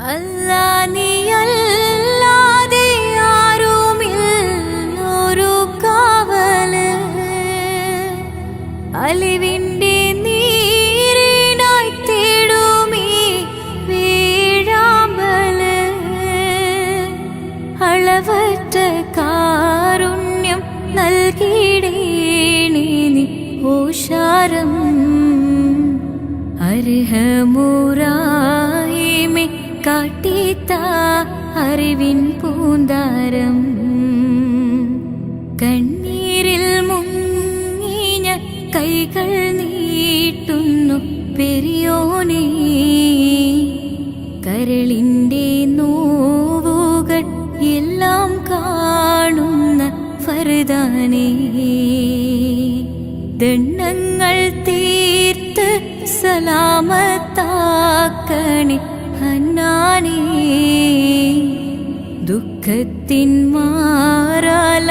അല്ലാ നീയല്ലാതെ ആരുമില്ലൊരു കാവല്. അലിവിന്റെ നീരിനായി തേടുമീ വീഴാമ്പല്. അളവറ്റ കാരുണ്യം നൽകിടേണേ നീ ഓശാരം. അർഹമുറായിമെ കാട്ടിത്ത അറിവിൻ പൂന്താരം. കണ്ണീരിൽ മുങ്ങിഞ്ഞ കൈകൾ നീട്ടുന്നു പെരിയോനേ. കരളിൻ്റെ നോവുകൾ എല്ലാം കാണുന്ന ഫർദാനേ. ദണ്ണങ്ങൾ തീർത്ത് സലാമത്താക്കണി ഹന്നാനേ. ദുഃഖത്തിൻ മാറാല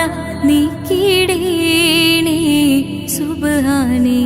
നീക്കിടേണേ സുബ്ഹാനേ.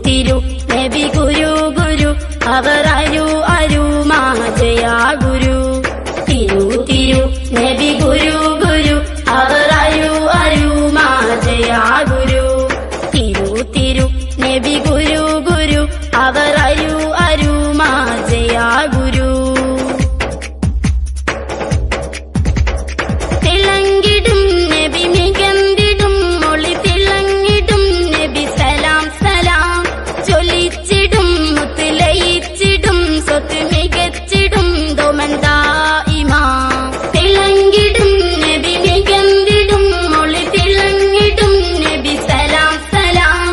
തിരു നബി ഗുരു ഗുരു അവർ അരു അരുമാജയാ ഗുരു തിരു നബി ഗുരു ഗുരു അവർ അരു അരുമാജയാ ഗുരു തിരു നബി ഗുരു ഗുരു അവർ അരു അരുമാജയാ ഗുരു തിളങ്ങിടും നബി മികന്തിടും മൊളി തിളങ്ങിടും നബി സലാം സലാം ചൊല്ലിച്ചിടും മുത്ത് ലയിച്ചിടും സ്വത്ത് മികച്ചിടും ദോമന്താ ഇമാ തിളങ്ങിടും നബി മികന്തിടും മൊളി തിളങ്ങിടും നബി സലാം സലാം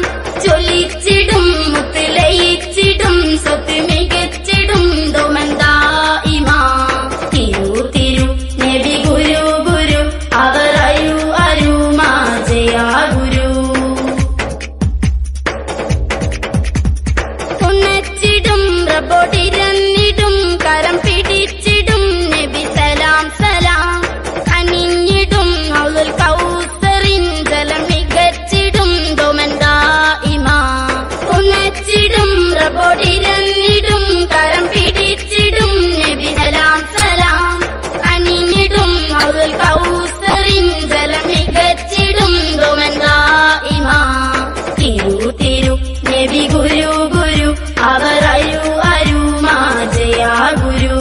ചൊല്ലിച്ചിടും മുത്ത് ലയിച്ചിടും സ്വത്ത് മികച്ചിടും ദോമന്താ ഇമാ തിരു നബി ഗുരു ഗുരു അവർ അരു അരുമാജയാ ഗുരു ഉണച്ചിടും റബ്ബോടിരന്നിടും കരം പിടിച്ചിടും നബി സലാം സലാം കനിഞ്ഞിടും ഔലുൽ കൗസറിൻ ജലം മികച്ചിടും ദോമന്താ ഇമാ ഉണച്ചിടും റബ്ബോടിരന്നിടും കരം പിടിച്ചിടും നബി സലാം സലാം കനിഞ്ഞിടും ഔലുൽ കൗസറിൻ ജലം മികച്ചിടും ദോമന്താ ഇമാ തിരു നബി ഗുരു ഗുരു അവർ അരു അരുമാജയാ ഗുരു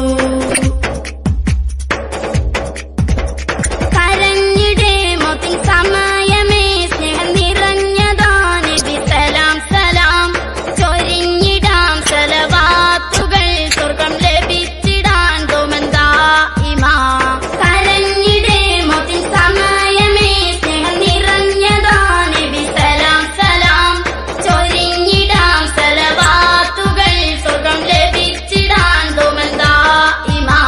കരഞ്ഞിടേ മോത്തിൻ സമയമേ സ്നേഹം നിറഞ്ഞതാ നബി സലാം സലാം ചൊരിഞ്ഞിടാം സലവാത്തുകൾ സ്വർഗം ലഭിച്ചിടാൻ ദോമന്താ ഇമാ കരഞ്ഞിടേ മോത്തിൻ സമയമേ സ്നേഹം നിറഞ്ഞതാ നബി സലാം സലാം ചൊരിഞ്ഞിടാം സലവാത്തുകൾ സ്വർഗം ലഭിച്ചിടാൻ ദോമന്താ ഇമാ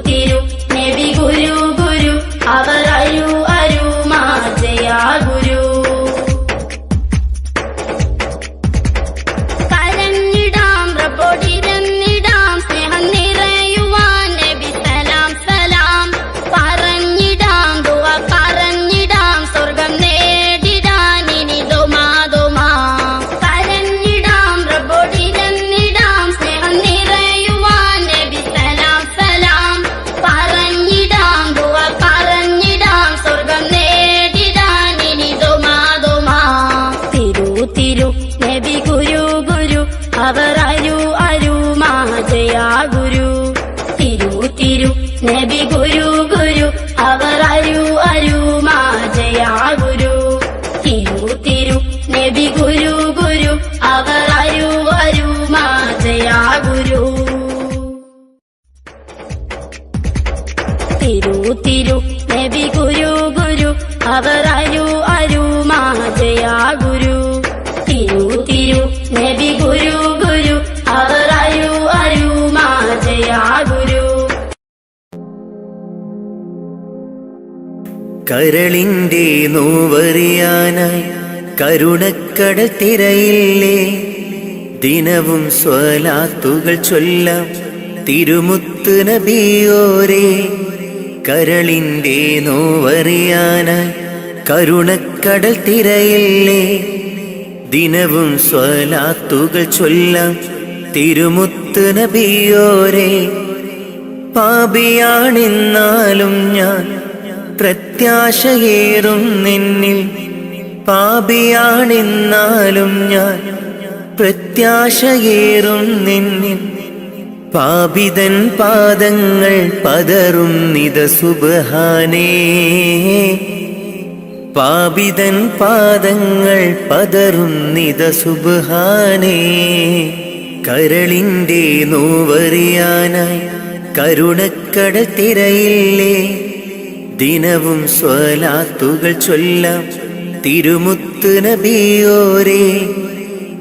തിരു നബി ഗുരു ഗുരു അവർ അരു അരുമാജയാ ഗുരു കരഞ്ഞിടാം റബ്ബോടിരന്നിടാം സ്നേഹം നിറയുവാൻ നബി സലാം സലാം പറഞ്ഞിടാം ദുആ പറഞ്ഞിടാം സ്വർഗം നേടിടാൻ ഇനി ദോമാ ദോമാ കരഞ്ഞിടാം റബ്ബോടിരന്നിടാം സ്നേഹം നിറയുവാൻ നബി സലാം സലാം പറഞ്ഞിടാം ദുആ പറഞ്ഞിടാം സ്വർഗം നേടിടാൻ ഇനി ദോമാ ദോമാ തിരു നബി ഗുരു ഗുരു അവർ അരു അരുമാജയാ ഗുരു തിരു നബി ഗുരു ഗുരു അവർ അരു അരുമാജയാ ഗുരു തിരു നബി ഗുരു ഗുരു അവർ അരു അരുമാജയാ ഗുരു തിരു നബി ഗുരു ഗുരു അവർ അരു അരുമാജയാ ഗുരു തിരു നബി ഗുരു ഗുരു അവർ അരു അരുമാജയാ ഗുരു കരളിന്റെ നോവറിയാനായി കരുണക്കടൽ തിരയില്ലേ ദിനവും സ്വലാത്തുകൾ ചൊല്ലാം തിരുമുത്ത് നബിയോരേ കരളിന്റെ നോവറിയാനായി കരുണക്കടൽ തിരയില്ലേ ദിനവും സ്വലാത്തുകൾ ചൊല്ലാം തിരുമുത്ത് നബിയോരേ പാപിയാണെന്നാലും ഞാൻ പ്രത്യാശയേറും നിന്നിൽ പാപിയാണെന്നാലും ഞാൻ പ്രത്യാശയേറും നിന്നിൽ പാപിതൻ പാദങ്ങൾ പതറും നിത സുബ്ഹാനേ പാപിതൻ പാദങ്ങൾ പതറും നിത സുബ്ഹാനേ കരളിന്റെ നോവറിയാനായി കരുണക്കടൽ തിരയില്ലേ ദിനവും സ്വലാത്തുകൾ ചൊല്ലാം തിരുമുത്ത് നബിയോരേ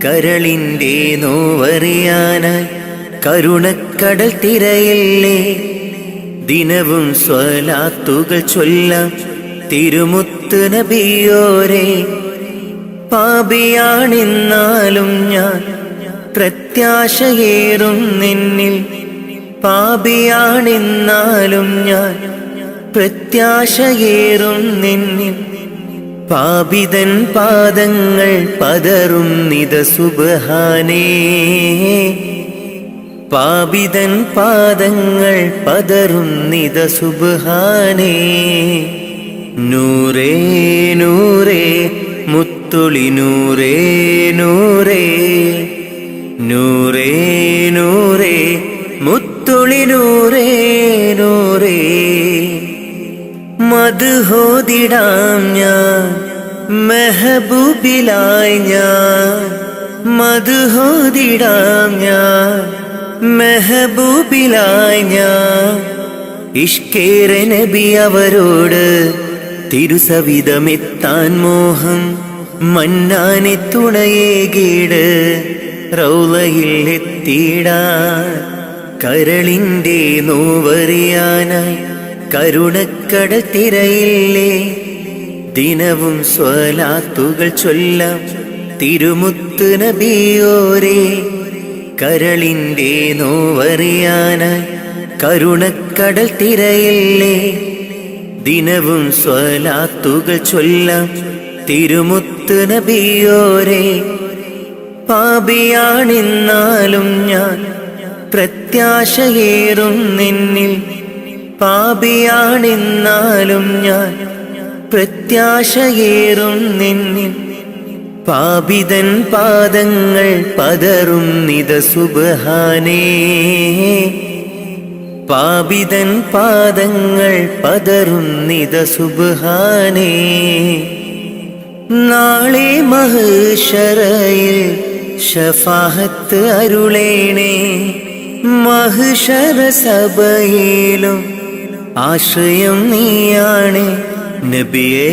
കരളിന്റെ നോവറിയാനായി കരുണക്കടൽ തിരയില്ലേ ദിനവും സ്വലാത്തുകൾ ചൊല്ലാം തിരുമുത്ത് നബിയോരേ പാപിയാണെന്നാലും ഞാൻ പ്രത്യാശയേറും നിന്നിൽ പാപിയാണെന്നാലും ഞാൻ പ്രത്യാശയേറും നിന്നിൽ പാപിതൻ പാദങ്ങൾ പതറും നിത സുബ്ഹാനേ പാപിതൻ പാദങ്ങൾ പതറും നിത സുബ്ഹാനേ നൂറേ നൂറേ മുത്തുളി നൂറേ നൂറേ നൂറേ നൂറേ മുത്തുളി നൂറേ നൂറേ മദ്ഹോദിടാം ഞാൻ മെഹബൂബിലായി ഞാൻ മദ്ഹോദിടാം ഞാൻ മെഹബൂബിലായി ഞാൻ ഇഷ്കേറെ നബി അവരോട് തിരുസവിധമെത്താൻ മോഹം മന്നാനെ തുണയേകീട് റൗളയിൽ എത്തിയിടാൻ കരളിൻ്റെ നോവറിയാനായി കരുണക്കടൽ തിരയില്ലേ ദിനവും സ്വലാത്തുകൾ ചൊല്ലാം തിരുമുത്ത് നബിയോരേ കരളിൻ്റെ നോവറിയാനായി കരുണക്കടൽ തിരയില്ലേ ദിനവും സ്വലാത്തുകൾ ചൊല്ലാം തിരുമുത്ത് നബിയോരേ പാപിയാണെന്നാലും ഞാൻ പ്രത്യാശയേറും നിന്നിൽ പാപിയാണെന്നാലും ഞാൻ പ്രത്യാശയേറും നിന്നിൽ പാപിതൻ പാദങ്ങൾ പതറും നിത സുബ്ഹാനേ പാപിതൻ പാദങ്ങൾ പതറും നിത സുബ്ഹാനേ നാളെ മഹ്ശറയിൽ ശഫാഅത്ത് അരുളേണേ മഹ്ശറ സഭയിലും ആശ്രയം നീയാണ് നബിയേ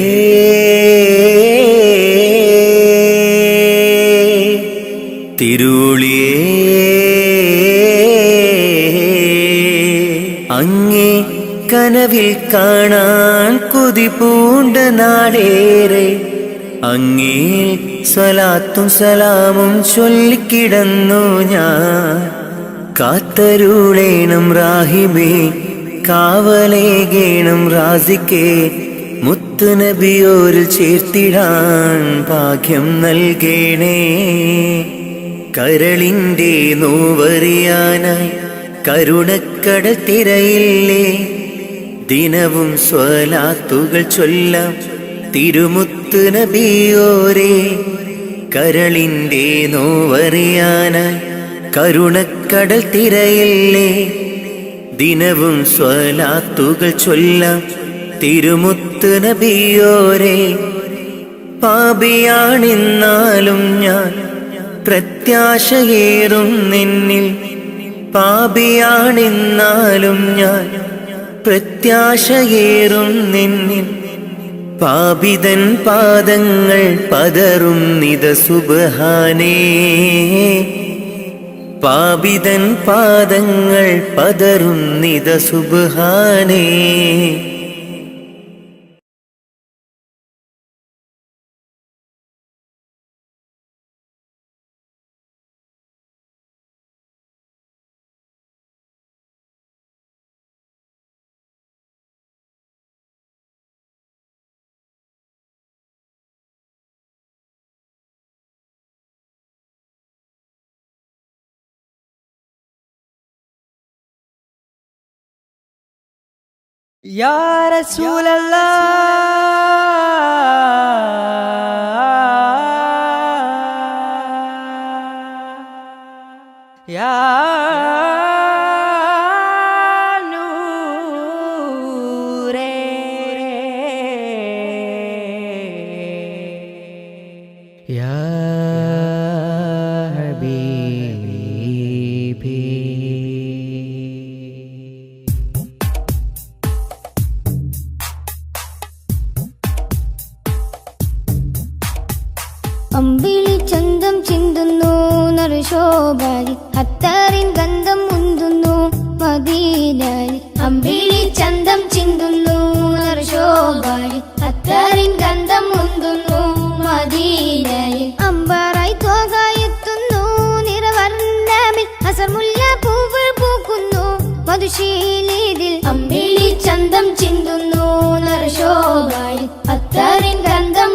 തിരുളിയേ അങ്ങേ കനവിൽ കാണാൻ കൊതി പൂണ്ട നാടേറെ അങ്ങേ സ്വലാത്തും സലാമും ചൊല്ലിക്കിടന്നു ഞാൻ കാത്തരുളേണം റാഹിമേ കാവലേകേണം റാസിക്കേ മുത്ത് നബിയോരിൽ ചേർത്തിടാൻ ഭാഗ്യം നൽകേണേ കരളിൻ്റെ നോവറിയാനായി കരുണക്കടൽ തിരയില്ലേ ദിനവും സ്വലാത്തുകൾ ചൊല്ലാം തിരുമുത്ത് നബിയോരേ കരളിൻ്റെ നോവറിയാനായി കരുണക്കടൽ തിരയില്ലേ ദിനവും സ്വലാത്തുകൾ ചൊല്ലാം തിരുമുത്ത് നബിയോരേ പാപിയാണെന്നാലും ഞാൻ പ്രത്യാശയേറും നിന്നിൽ പാപിയാണെന്നാലും ഞാൻ പ്രത്യാശയേറും നിന്നിൽ പാപിതൻ പാദങ്ങൾ പതറും നിത സുബ്ഹാനേ പാപിതൻ പാദങ്ങൾ പതറും Nita സുബ്ഹാനേ Ya Rasulallah, Ya Noore, Ya Habibi. അമ്പിളി ചന്തം ചിന്തുന്നു നറുശോഭാരി അത്തറിൻ ഗന്ധം മുന്തുന്നു മദീനയിൽ അമ്പിളി ചന്തം ചിന്തുന്നു നറുശോഭാരി അത്തറിൻ ഗന്ധം മുന്തുന്നു മദീനയിൽ അമ്പറായി തോകായെത്തുന്നു നിറവർണ്ണമിൽ അസർമുല്ല പൂവ് പൂക്കുന്നു മധുശീലിതിൽ അമ്പിളി ചന്തം ചിന്തുന്നു നറുശോഭാരി അത്തറിൻ ഗന്ധം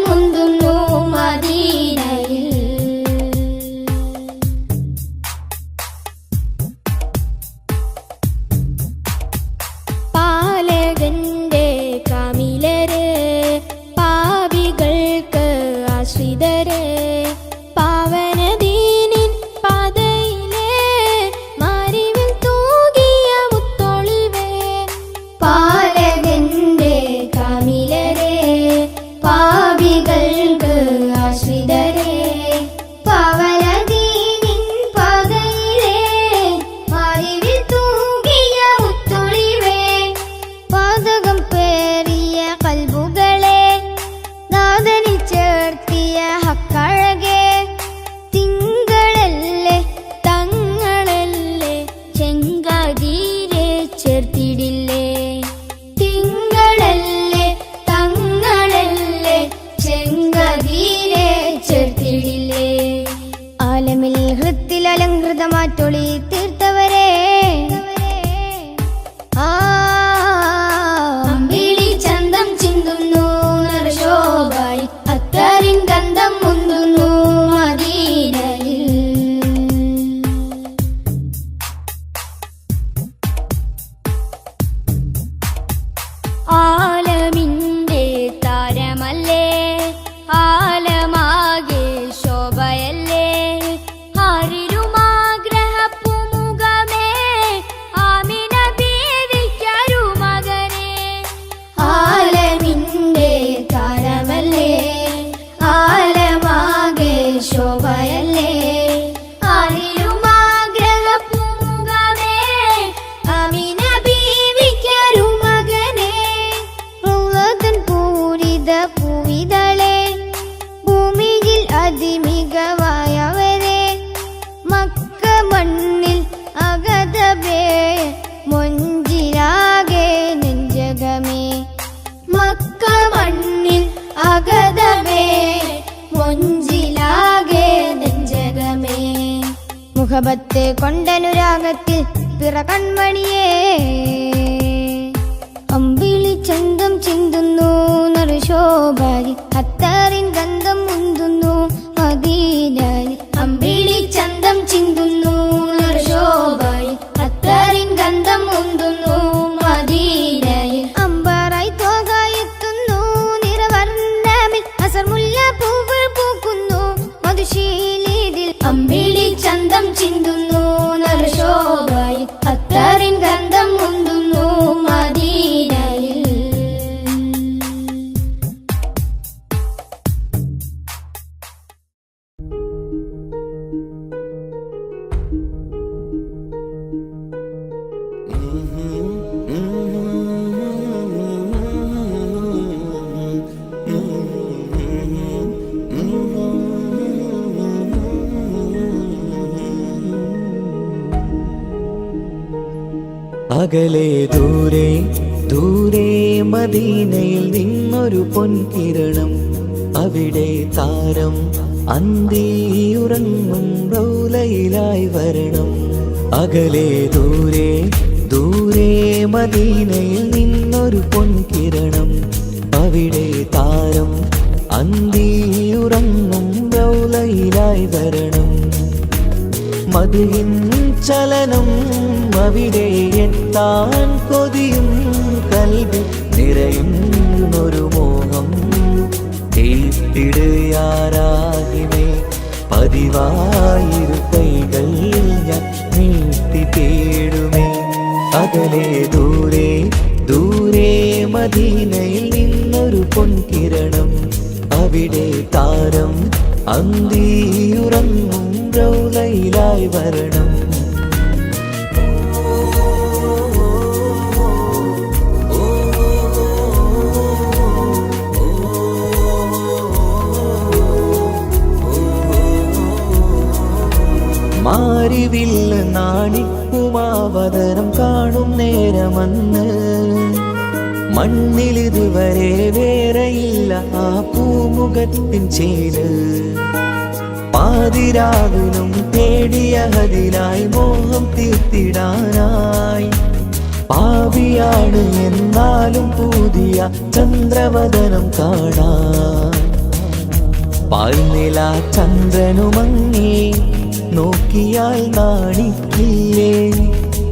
മുഹബത്തെ കൊണ്ടനുരാഗത്തിൽ പിറ കൺമണിയേ അമ്പിളി ചന്തം ചിന്തുന്നു നറുശോഭാരി അത്തറിൻ ഗന്ധം മുന്തുന്നു മദീനയിൽ അമ്പിളി ചന്തം ചിന്തുന്നു നറുശോഭാരി അത്തറിൻ ഗന്ധം മുന്തുന്നു മദീനയിൽ അമ്പറായി തോകായെത്തുന്നു നിറവർണ്ണമിൽ അസർമുല്ല പൂക്കൾ പൂക്കുന്നു മധുശീലിതിൽ അമ്പിളി ചന്തം ചിന്തുന്നു നറുശോഭാരി അത്തറിൻ ഗന്ധം മുന്തുന്നു മദീനയിൽ അകലെ ദൂരെ ദൂരെ മദീനയിൽ നിന്നൊരു പൊൻകിരണം അവിടെ താരം അന്തിയുറങ്ങും റൗലയിലായി വരണം അകലെ ദൂരെ ദൂരെ മദീനയിൽ നിന്നൊരു പൊൻകിരണം അവിടെ താരം അന്തിയുറങ്ങും റൗലയിലായി വരണം മദിയിൻ ചലനം അവിടെ എത്താൻ കൊതിയും കൽബിൽ നിറയുന്നൊരു മോഹം തീർത്തിടുയാരാകിമേ പതിവായിരു കൈകൾ ഞാൻ നീട്ടി തേടുമേ അകലെ ദൂരെ ദൂരെ മദീനയിൽ നിന്നൊരു പൊൻകിരണം അവിടെ താരം അന്തിയുറങ്ങും റൗലയിലായി വരണം മാരിവില്ല നാണിക്കുമാവതരം കാണും നേരമന്ന് മണ്ണിലിതുവരെ വേറെയില്ല ആ പൂമുഖത്തിൻ ചേര് പാതിരാവിലും തേടിയ ഹദിലായി മോഹം തീർത്തിടാനായി പാപിയാണ് എന്നാലും പുതിയ ചന്ദ്രവദനം കാണാൻ പാൽനില ചന്ദ്രനുമങ്ങി നോക്കിയാൽ നാണിക്കില്ലേ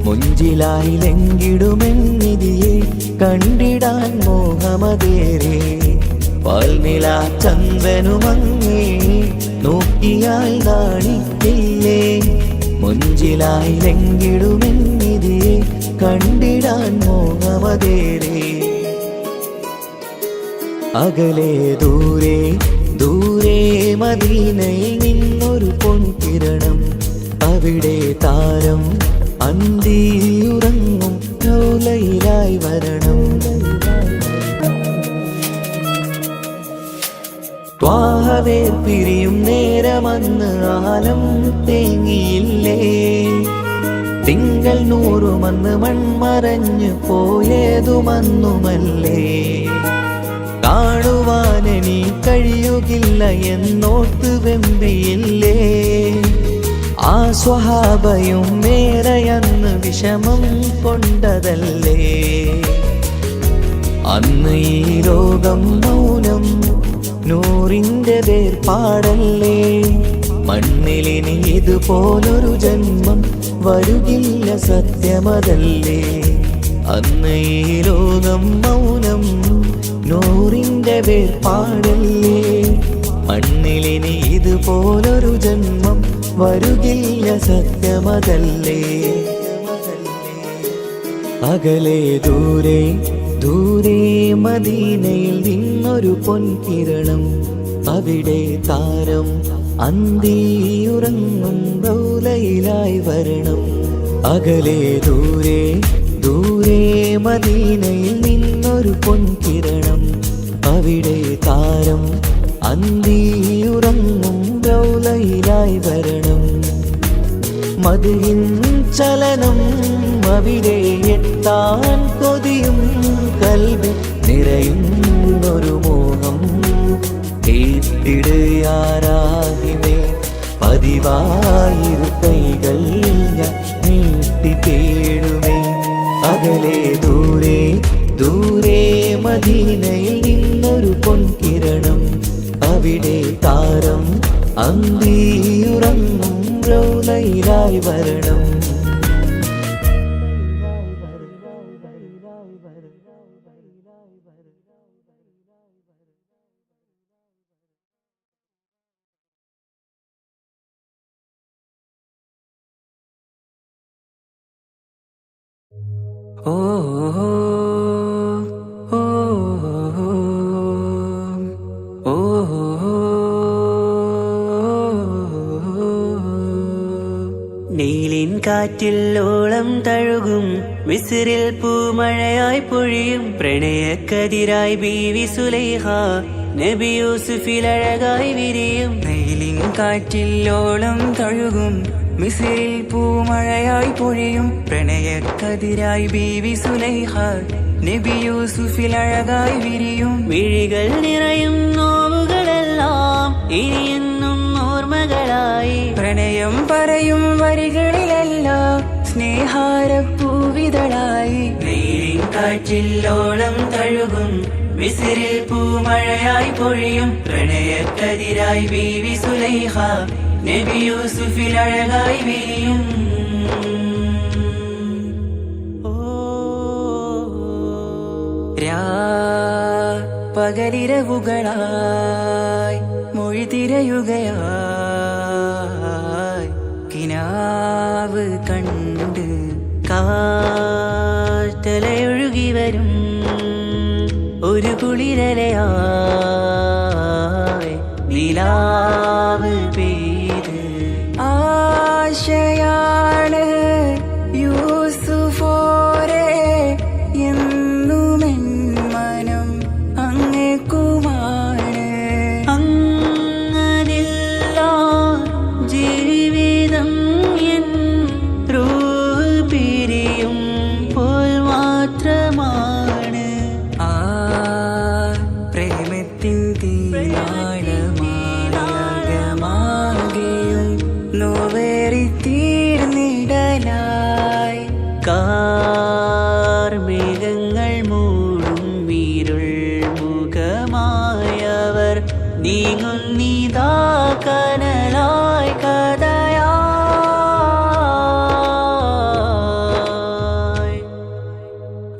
മുഞ്ചിലായി ലംഘിടുമെന്നിതിയെ കണ്ടിടാൻ മോഹമതേരെ പാൽനില ചന്ദ്രനുമങ്ങി നോക്കിയാൽ നാണിക്കില്ലേ മുഞ്ചിലായി ലംഘിടുമെന്നിതിയെ കണ്ടിടാൻ മോഹമതേരെ അകലെ ദൂരെ ദൂരെ മദീനയിൽ നിന്നൊരു പൊൻകിരണം അവിടെ താരം അന്തിയുറങ്ങും റൗലയിലായി വരണം ത്വാഹവേ പിരിയും നേരമന്ന് ആലം തേങ്ങിയില്ലേ തിങ്കൾ നൂറുമന്ന് മൺമറഞ്ഞു പോയതുമന്നുമല്ലേ കാണുവാനെനി കഴിയുകില്ല എന്നോർത്ത് വെമ്പിയില്ലേ ആ സ്വഹാബയും മേറയന്ന് വിഷമം കൊണ്ടതല്ലേ അന്ന് ഈ ലോകം മൗനം നൂറിൻ്റെ വേർപാടല്ലേ മണ്ണിലിനി ഇതുപോലൊരു ജന്മം വരുകില്ല സത്യമതല്ലേ അന്ന് ഈ ലോകം മൗനം നൂറിൻ്റെ വേർപാടല്ലേ മണ്ണിലിനി ഇതുപോലൊരു ജന്മം വരുകില്ല സത്യമതല്ലേ അകലെ ദൂരെ ദൂരെ മദീനയിൽ നിന്നൊരു പൊൻകിരണം അവിടെ താരം അന്തിയുറങ്ങും റൗലയിലായി വരണം അകലെ ദൂരെ ദൂരെ മദീനയിൽ നിന്നൊരു പൊൻകിരണം അവിടെ താരം അന്തിയുറങ്ങും റൗലയിലായി വരണം മദിയിൻ ചലനം അവിടെ എത്താൻ കൊതിയും കൽബിൽ നിറയുന്നൊരു മോഹം തീർത്തിടുയാരാകിമേ പതിവായിരു കൈകൾ ഞാൻ നീട്ടി തേടുമേ. അകലെ ദൂരെ ദൂരെ മദീനയിൽ നിന്നൊരു പൊൻകിരണം, അവിടെ താരം അന്തിയുറങ്ങും റൗളയിലായി വരണം. ഓ ഓ ഓ നീലിൻ കാറ്റിൽ ഓളം തഴുകും മിസ്രിൽ പൂമഴയായി പൊഴിയും പ്രണയക്കതിരായി ബീവി സുലൈഹ നബി യൂസുഫിൽ അഴകായി വിരിയും. നീലിൻ കാറ്റിൽ ഓളം തഴുകും മിസ്രിൽ പൂമഴയായി പൊഴിയും പ്രണയക്കതിരായി ബീവി സുലൈഹ നബി യൂസുഫിൽ അഴകായി വിരിയും. മിഴികൾ നിറയും നോവുകളെല്ലാം ഇനിയെന്നും ഓർമ്മകളായി പ്രണയം പറയും വരികളിലെല്ലാം സ്നേഹാരപ്പൂവിതളായി. നീലിൻ കാറ്റിൽ ഓളം തഴുകും മിസ്രിൽ പൂമഴയായി പൊഴിയും പ്രണയക്കതിരായി ബീവി സുലൈഹ നബി യൂസുഫിൽ അഴകായി വിരിയും. പകലിരവുകളായി മൊഴി തിരയുകയായി കിനാവ് കണ്ട് കാറ്റലയൊഴുകി വരും ഒരു കുളിരലയായി നിലാവ് പെയ്ത് ആശയാണ് യൂസുഫോരെ എന്നുമെൻ മനം അങ്ങേക്കുമാണ്. അങ്ങനില്ല ജീവിതം എൻ റൂഹ് പിരിയും പോൽ മാത്രമാണ്. ആ പ്രേമത്തിൻ തീനാളമാകെയും നോവേറി തീർന്നിടലായി കാർമേഘങ്ങൾ മൂടും വീരുൾ മുഖമായവർ നീങ്ങുന്നിതാ കനലായി കഥയായി.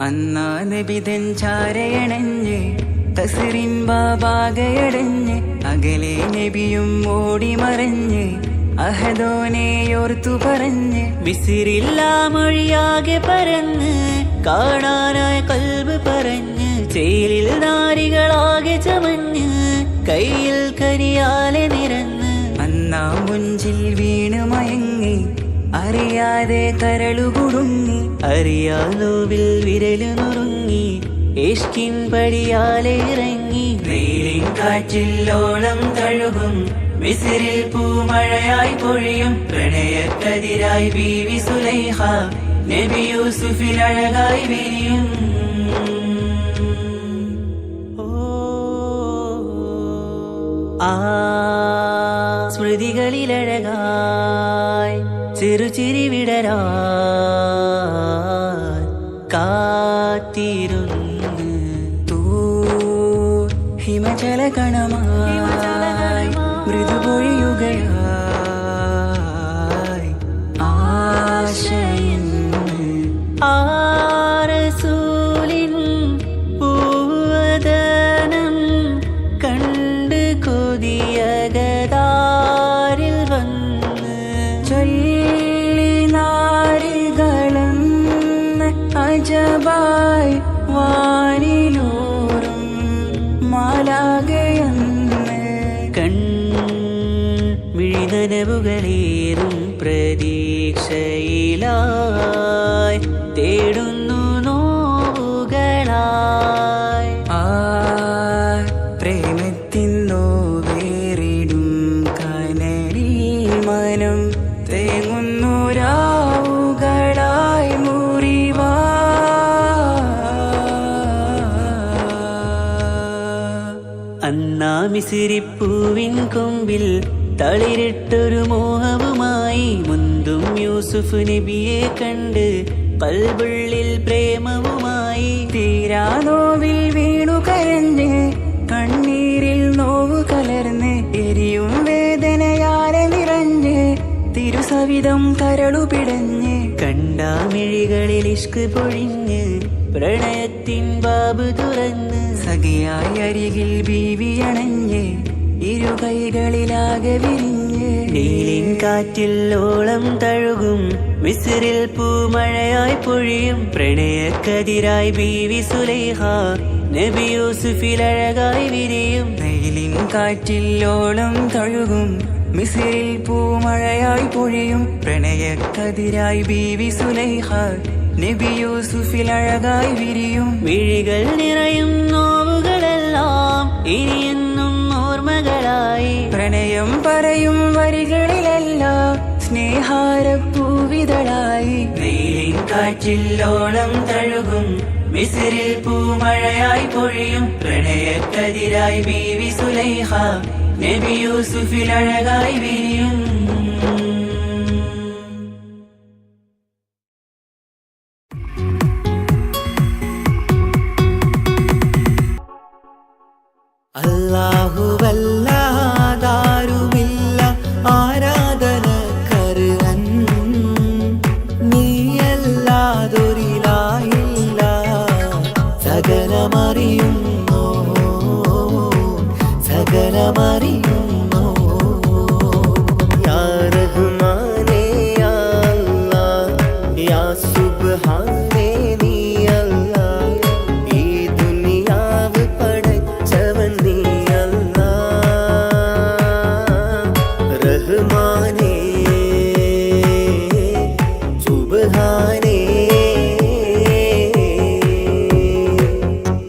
അന്നാ നബിതൻ ചാരയണഞ്ഞ് തസ്റിൻ ബാബാകയടഞ്ഞ് അകലെ നബിയും ഓടി മറഞ്ഞ് അഹദോനെയോർത്തു പറഞ്ഞ് മിസ്രില്ലാ മൊഴിയാകെ പരന്ന് കാണാനായി കൽബ് പറഞ്ഞ് ചേലിൽ നാരികളാകെ ചമഞ്ഞ് കയ്യിൽ കരിയാലെ നിരന്ന് അന്നാം മുഞ്ചിൽ വീണ് മയങ്ങി അറിയാതെ കരളുകുടുങ്ങി അറിയാലോവിൽ വിരലു നുറുങ്ങി ഇഷ്കിൻ പടിയാലെ ഇറങ്ങി. നീലിൻ കാറ്റില്ലോളം തഴുകും മിസ്രിൽ പൂമഴയായി പൊഴിയും പ്രണയക്കതിരായി ബീവി സുലൈഹ നബി യൂസുഫിൽ അഴകായി വിരിയും. ആ സ്മൃതികളിലഴകായി ചെറുചിരി വിടരാ കാത്തിരുന്ന് ഹിമജല കണമായി മൃദുപൊഴിയുകയായി ആശയിൻ ആരസൂലിൻ പൂവദനം കണ്ട് കൊതിയകതാരിൽ വന്ന് ചൊല്ലി നാരികളെന്ന് അജബായി വാനിലൂറും മാലാകയെന്ന് കൺമിഴിനനവുകളേറും പ്രതീക്ഷയിലായി തേടുന്നു നോവുകളായി ആ പ്രേമത്തിൻ നോവേറിടും കനലിൽ മനം തേങ്ങുന്നു രാവുകളായി മുറിവാ. അന്നാ മിസിരിപ്പൂവിൻ കൊമ്പിൽ തളിരിട്ടൊരു മോഹവുമായി മുന്തും യൂസുഫ് നബിയെ കണ്ട് കൽബുള്ളിൽ പ്രേമവുമായി തീരാനോവിൽ വീണു കരഞ്ഞ് കണ്ണീരിൽ നോവ് കലർന്ന് എരിയും വേദനയാലെ നിറഞ്ഞ് തിരുസവിധം കരളു പിടഞ്ഞ് കണ്ടാമിഴികളിൽ ഇഷ്ക് പൊഴിഞ്ഞ് പ്രണയത്തിൻ ബാബ് തുറന്ന് സഖിയായി അരികിൽ ബീവി അണഞ്ഞ് ഇരു കൈകളിലാകെ വിരിഞ്ഞ് നീലിൻ കാറ്റിൽ ഓളം തഴുകും മിസ്രിൽ പൂമഴയായി പൊഴിയും പ്രണയക്കതിരായി ബീവി സുലൈഹ നബി യൂസുഫിൽ അഴകായി വിരിയും നീലിൻ കാറ്റിൽ ഓളം തഴുകും മിസ്രിൽ പൂമഴയായി പൊഴിയും പ്രണയക്കതിരായി ബീവി സുലൈഹ നബി യൂസുഫിൽ അഴകായി വിരിയും വിഴികൾ നിറയും നോവുകളെല്ലാം ഇനിയെന്നും ഓർമ്മകളായി പ്രണയം പറയും വരികളിലെല്ലാം സ്നേഹാരപ്പൂവിതളായി വെയിലിൻ കാറ്റില്ലോളം തഴുകും മിസ്രിൽ പൂമഴയായി പൊഴിയും പ്രണയക്കതിരായി ബീവി സുലൈഹ നബി യൂസുഫിൽ അഴകായി വിരിയും അല്ലാഹുവല്ലാതാരുമില്ല ആരാധനക്കർഹൻ നീയല്ലാതൊരിലായില്ല സകലമറിയുന്നു സകലമറിയുന്നു യാ റഹ്മാനേ യാ അല്ലാഹ് യാ സുബ്ഹാനേ നീ അല്ലാഹ് ഈ ദുനിയാവ് പടച്ചവൻ നീ അല്ലാഹ് റഹ്മാനേ സുബ്ഹാനേ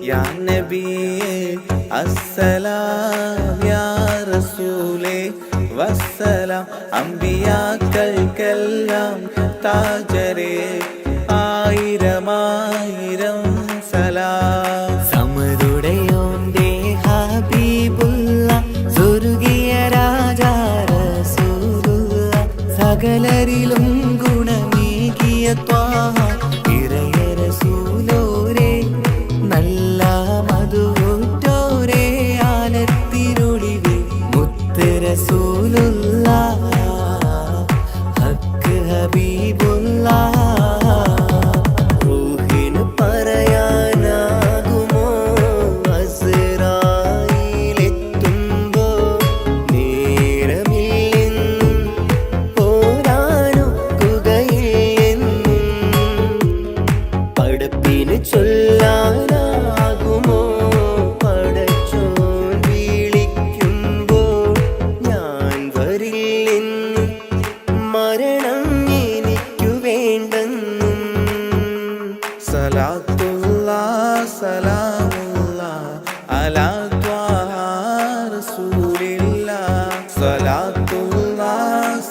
യാ നബിയേ അസ്സലാം യാ റസൂലേ വസ്സലാം അമ്പിയാക്കൾക്കെല്ലാം താജരേ ആയിരമായിരം സലാം സമരുടയോന്റെ ഹബീബുള്ള സ്വർഗീയ രാജാ റസൂലുള്ള സകലരിലും ഗുണമേകിയ ത്വാഹ ഇറയ റസൂലോരേ നല്ല മധുറ്റോരേ ആലത്തിനൊളിവ് മുത്ത് റസൂലുള്ള ഹക്ക് ഹബീബുള്ള റൂഹിന് പറയാനാകുമോ അസ്റായിലെത്തുമ്പോ നേരമില്ലെന്നും പോരാനൊക്കുകയില്ലെന്നും പടപ്പിന് ചൊല്ലാനാകുമോ പടച്ചോൻ വിളിക്കുമ്പോൾ ഞാൻ വരില്ലെന്ന് മരണം എനിക്കു വേണ്ടെന്നും സലാത്തുള്ള സലാമുള്ള അലാ ത്വാഹ റസൂലില്ല സലാത്തുള്ള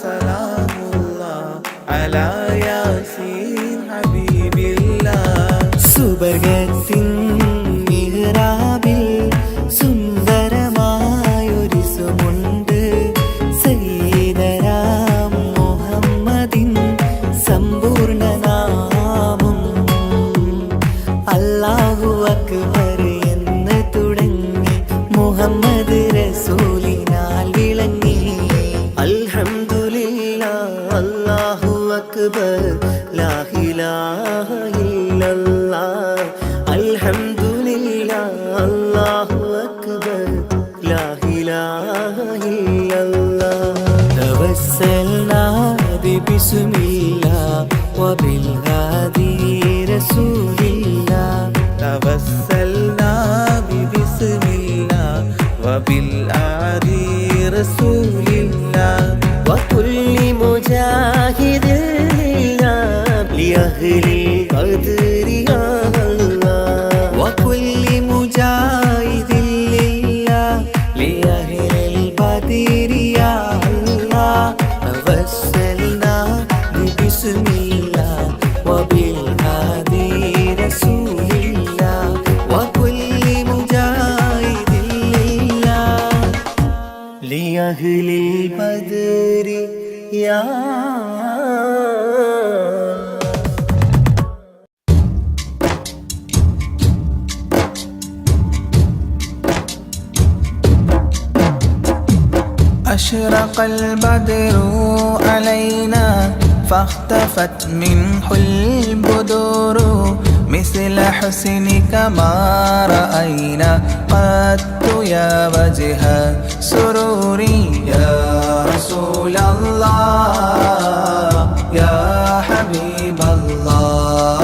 സലാമുള്ള അലാ യാസീൻ ഹബീബില്ല സുബർഗത്തിൻ മിഹ്റാബിൽ സുന്ദരമായൊരു സുമുണ്ട് സയ്യിദനാ മുഹമ്മദിൻ സമ്പൂർണ്ണ നാമം അല്ലാഹു അക്ബർ എന്ന് തുടങ്ങി മുഹമ്മദ് റസൂലിനാൽ വിളങ്ങി അൽഹംദുലില്ലാഹ് അല്ലാഹു അക്ബർ ലാ ഇലാഹ ഇല്ലല്ലാഹ് അൽഹംദുലില്ലാഹ് അല്ലാഹു അക്ബർ ലാ ഇലാഹ ഇല്ലല്ലാഹ് തവസ്സൽനാ ബിസ്മില്ലാഹ് വബിൽഹാദി റസൂലില്ലാഹ് തവസ്സൽനാ ബിസ്മില്ലാഹ് വബിൽഹാദി റസൂലില്ലാഹ് വകുല്ലി മുജാഹിദിൻ ലിഅഹ്ലി ഖദ്രി യാ അല്ലാഹ് വകുല്ലി മുജാഹിദിൻ ലിഅഹ്ലിൽ ബദരി യാ അല്ലാഹ് തവസ്സൽനാ ബിസ്മില്ലാഹ് വബിൽഹാദി റസൂലില്ലാഹ് വകുല്ലി മുജാഹിദിൻ ലിഅഹ്ലിൽ أشرق البدر علينا فاختفت منه البدور مثل حسنك ما رأينا قط يا وجه سروري يا رسول الله يا حبيب الله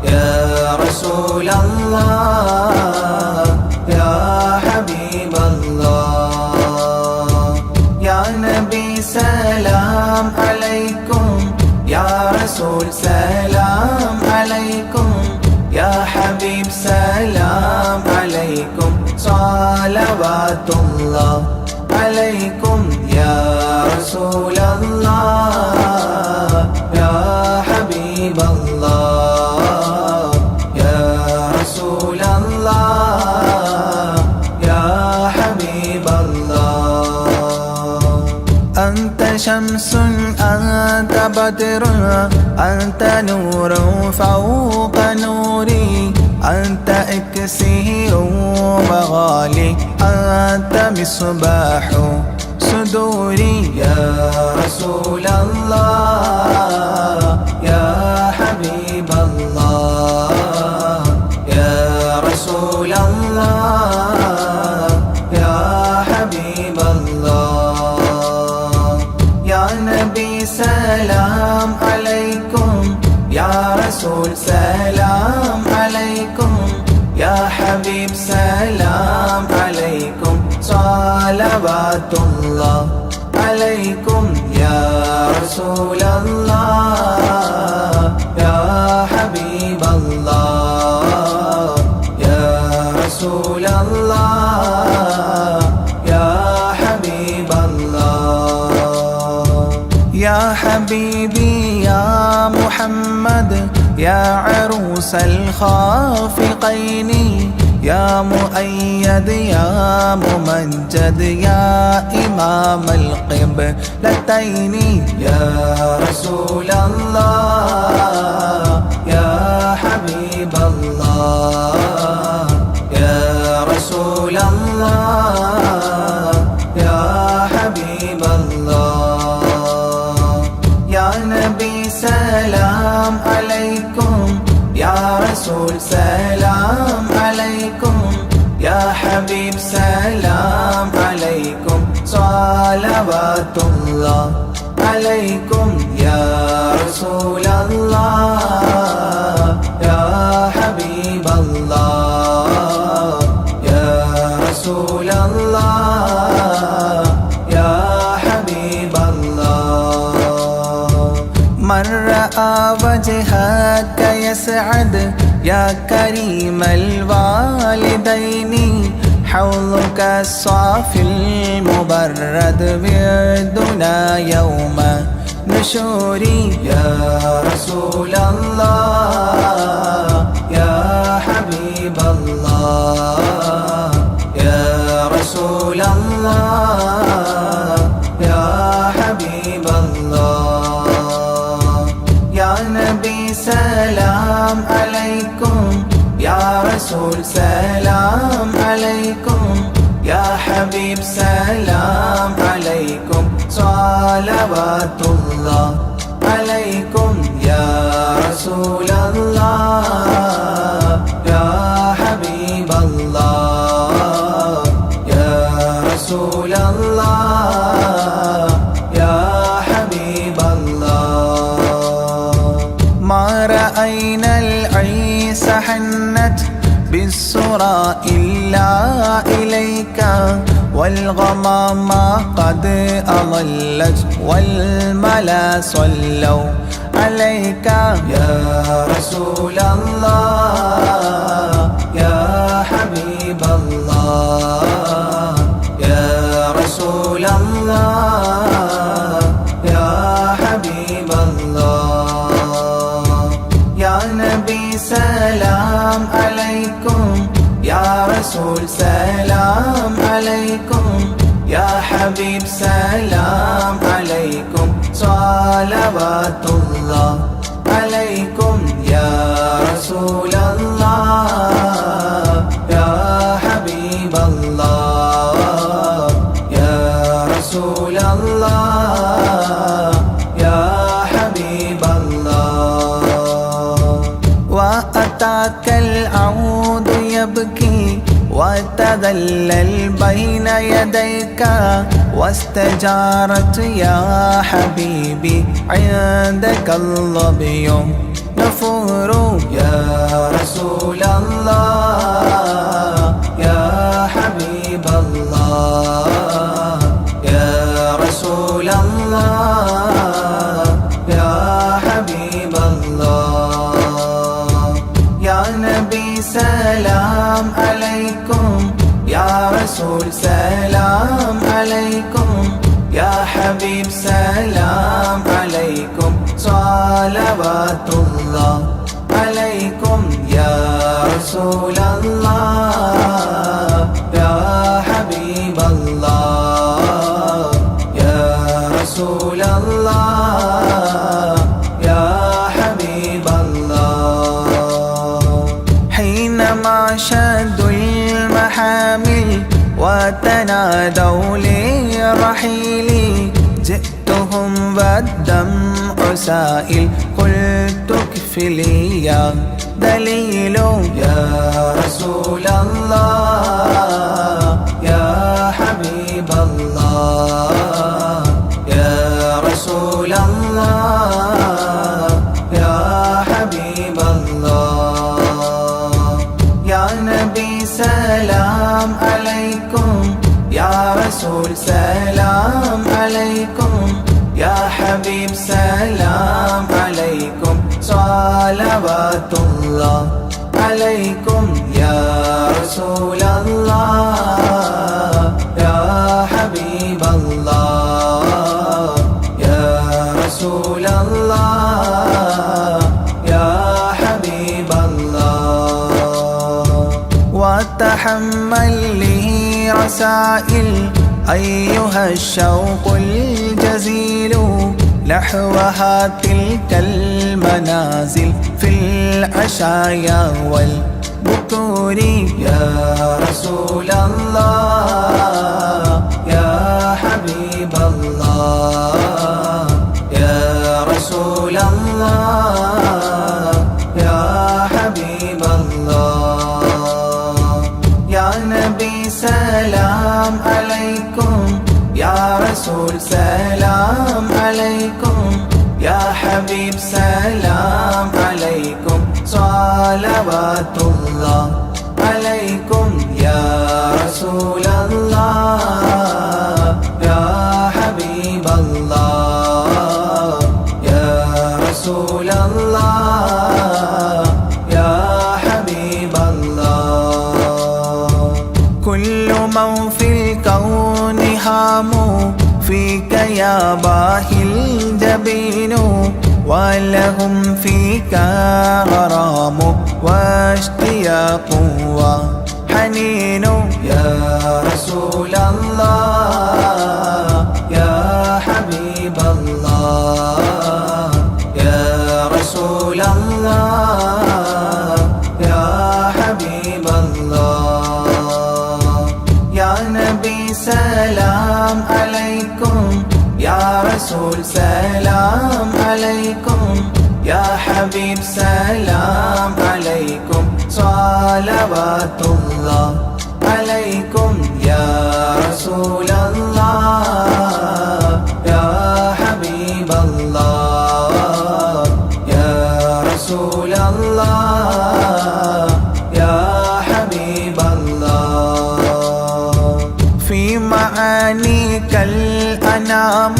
يا رسول الله يا حبيب الله يا نبي سلام عليكم يا رسول سلام عليكم يا حبيب سلام عليكم صلوات الله عليكم يا رسول الله يا حبيب الله يا رسول الله يا حبيب الله أنت شمس أنت بدر أنت نور فوق نوري أنت إكسير وغالي أنت مصباح صدوري يا رسول الله يا حبيب الله يا رسول الله يا حبيب الله يا نبي سلام عليكم يا رسول سلام عليكم يا حبيب سلام عليكم صلوات الله عليكم يا رسول الله يا حبيب الله يا رسول الله يا حبيب الله يا حبيبي يا محمد يا عروس الخافقين يا مؤيد يا ممجد يا إمام القبلتين يا رسول الله يا حبيب الله يا رسول الله يا حبيب الله يا نبي سلام عليكم يا رسول سلام عليكم يا حبيب سلام عليكم صلوات الله عليكم يا رسول الله يا حبيب الله يا رسول الله يا حبيب الله من رأى وجهك يسعد يا كريم الوالدين حوضك الصافي المبرد وردنا يوم نشوري يا رسول الله يا حبيب الله يا رسول الله يا حبيب الله يا نبي سلام عليكم يا رسول سلام عليكم يا حبيب سلام عليكم صلوات الله عليكم يا رسول الله يا حبيب الله يا رسول الله يا حبيب الله ما رأينا العيس حنت بالسرى إلا إليك والغمام قد أضلت والملا صلوا عليك يا رسول الله يا حبيب الله يا رسول الله يا حبيب الله يا نبي سلام عليكم يا رسول سلام عليكم يا حبيب سلام عليكم صلوات الله عليكم يا رسول الله يا حبيب الله يا رسول وأتاك العود يبكي وتذلل بين يديك واستجارت يا حبيبي عندك الظبي نفور يا رسول الله يا حبيب الله يا رسول الله يا حبيب الله يا نبي سلام عليكم يا رسول سلام عليكم يا حبيب سلام عليكم صلوات الله عليكم يا رسول الله يا حبيب الله يا رسول الله يا حبيب الله حينما شدوا المحامل وتنادوا لرحيل جئتهم والدمع سائل قلت اكفلي يا دليل يا رسول الله يا حبيب الله يا رسول الله يا حبيب الله يا نبي سلام عليكم يا رسول سلام عليكم يا حبيب سلام عليكم صلوات الله عليكم يا رسول الله يا حبيب الله يا رسول الله يا حبيب الله وتحمل لي رسائل أيها الشوق الجزيل نحوها تلك المنازل في العشايا والبكور يا رسول الله يا حبيب الله يا رسول الله يا حبيب الله يا نبي سلام عليكم يا رسول سلام عليكم يا حبيب سلام عليكم صلوات الله عليكم يا رسول الله يا حبيب الله يا رسول الله يا حبيب الله كل من في الكون هام فيك يا باهي الجبين ولهم فيك غرام واشتياق وحنين يا رسول الله يا حبيب الله يا رسول الله يا حبيب الله يا نبي سلام عليكم يا رسول سلام عليكم يا حبيب سلام عليكم صلوات الله عليكم يا رسول الله يا حبيب الله يا رسول الله يا حبيب الله في معانيك الأنام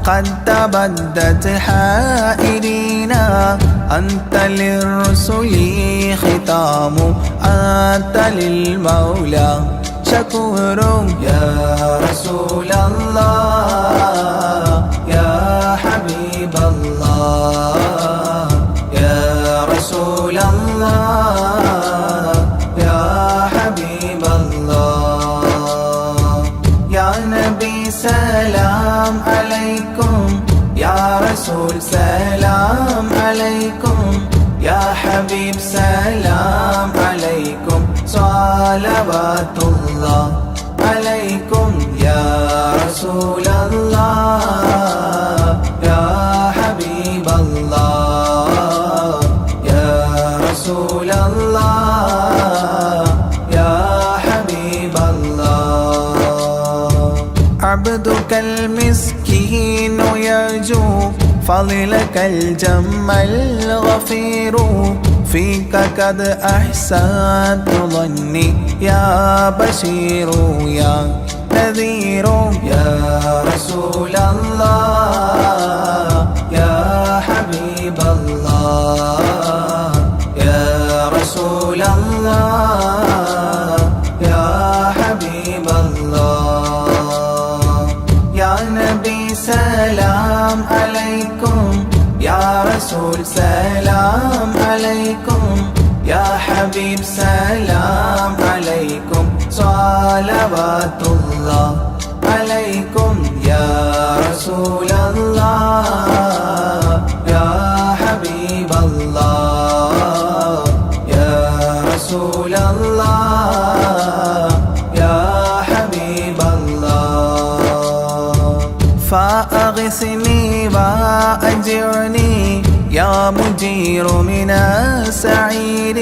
قد تبدت حائرين أنت للرسل ختام أنت للمولى شكور يا رسول الله يا حبيب الله يا رسول الله يا حبيب الله يا نبي سلام عليكم يا رسول سلام عليكم يا حبيب سلام عليكم صلوات الله عليكم يا رسول الله يا حبيب الله يا رسول رسول الله يا حبيب الله عبدك المسكين يرجو فضلك الجم الغفير فيك قد أحسنت ظني يا بشير يا نذير يا رسول الله يا حبيب الله يا رسول الله يا حبيب الله يا نبي سلام عليكم يا رسول سلام عليكم يا حبيب سلام عليكم صلوات الله عليكم يا رسول الله يا حبيب الله يا رسول الله يا حبيب الله فأغثني وأجرني يا مجير من السعير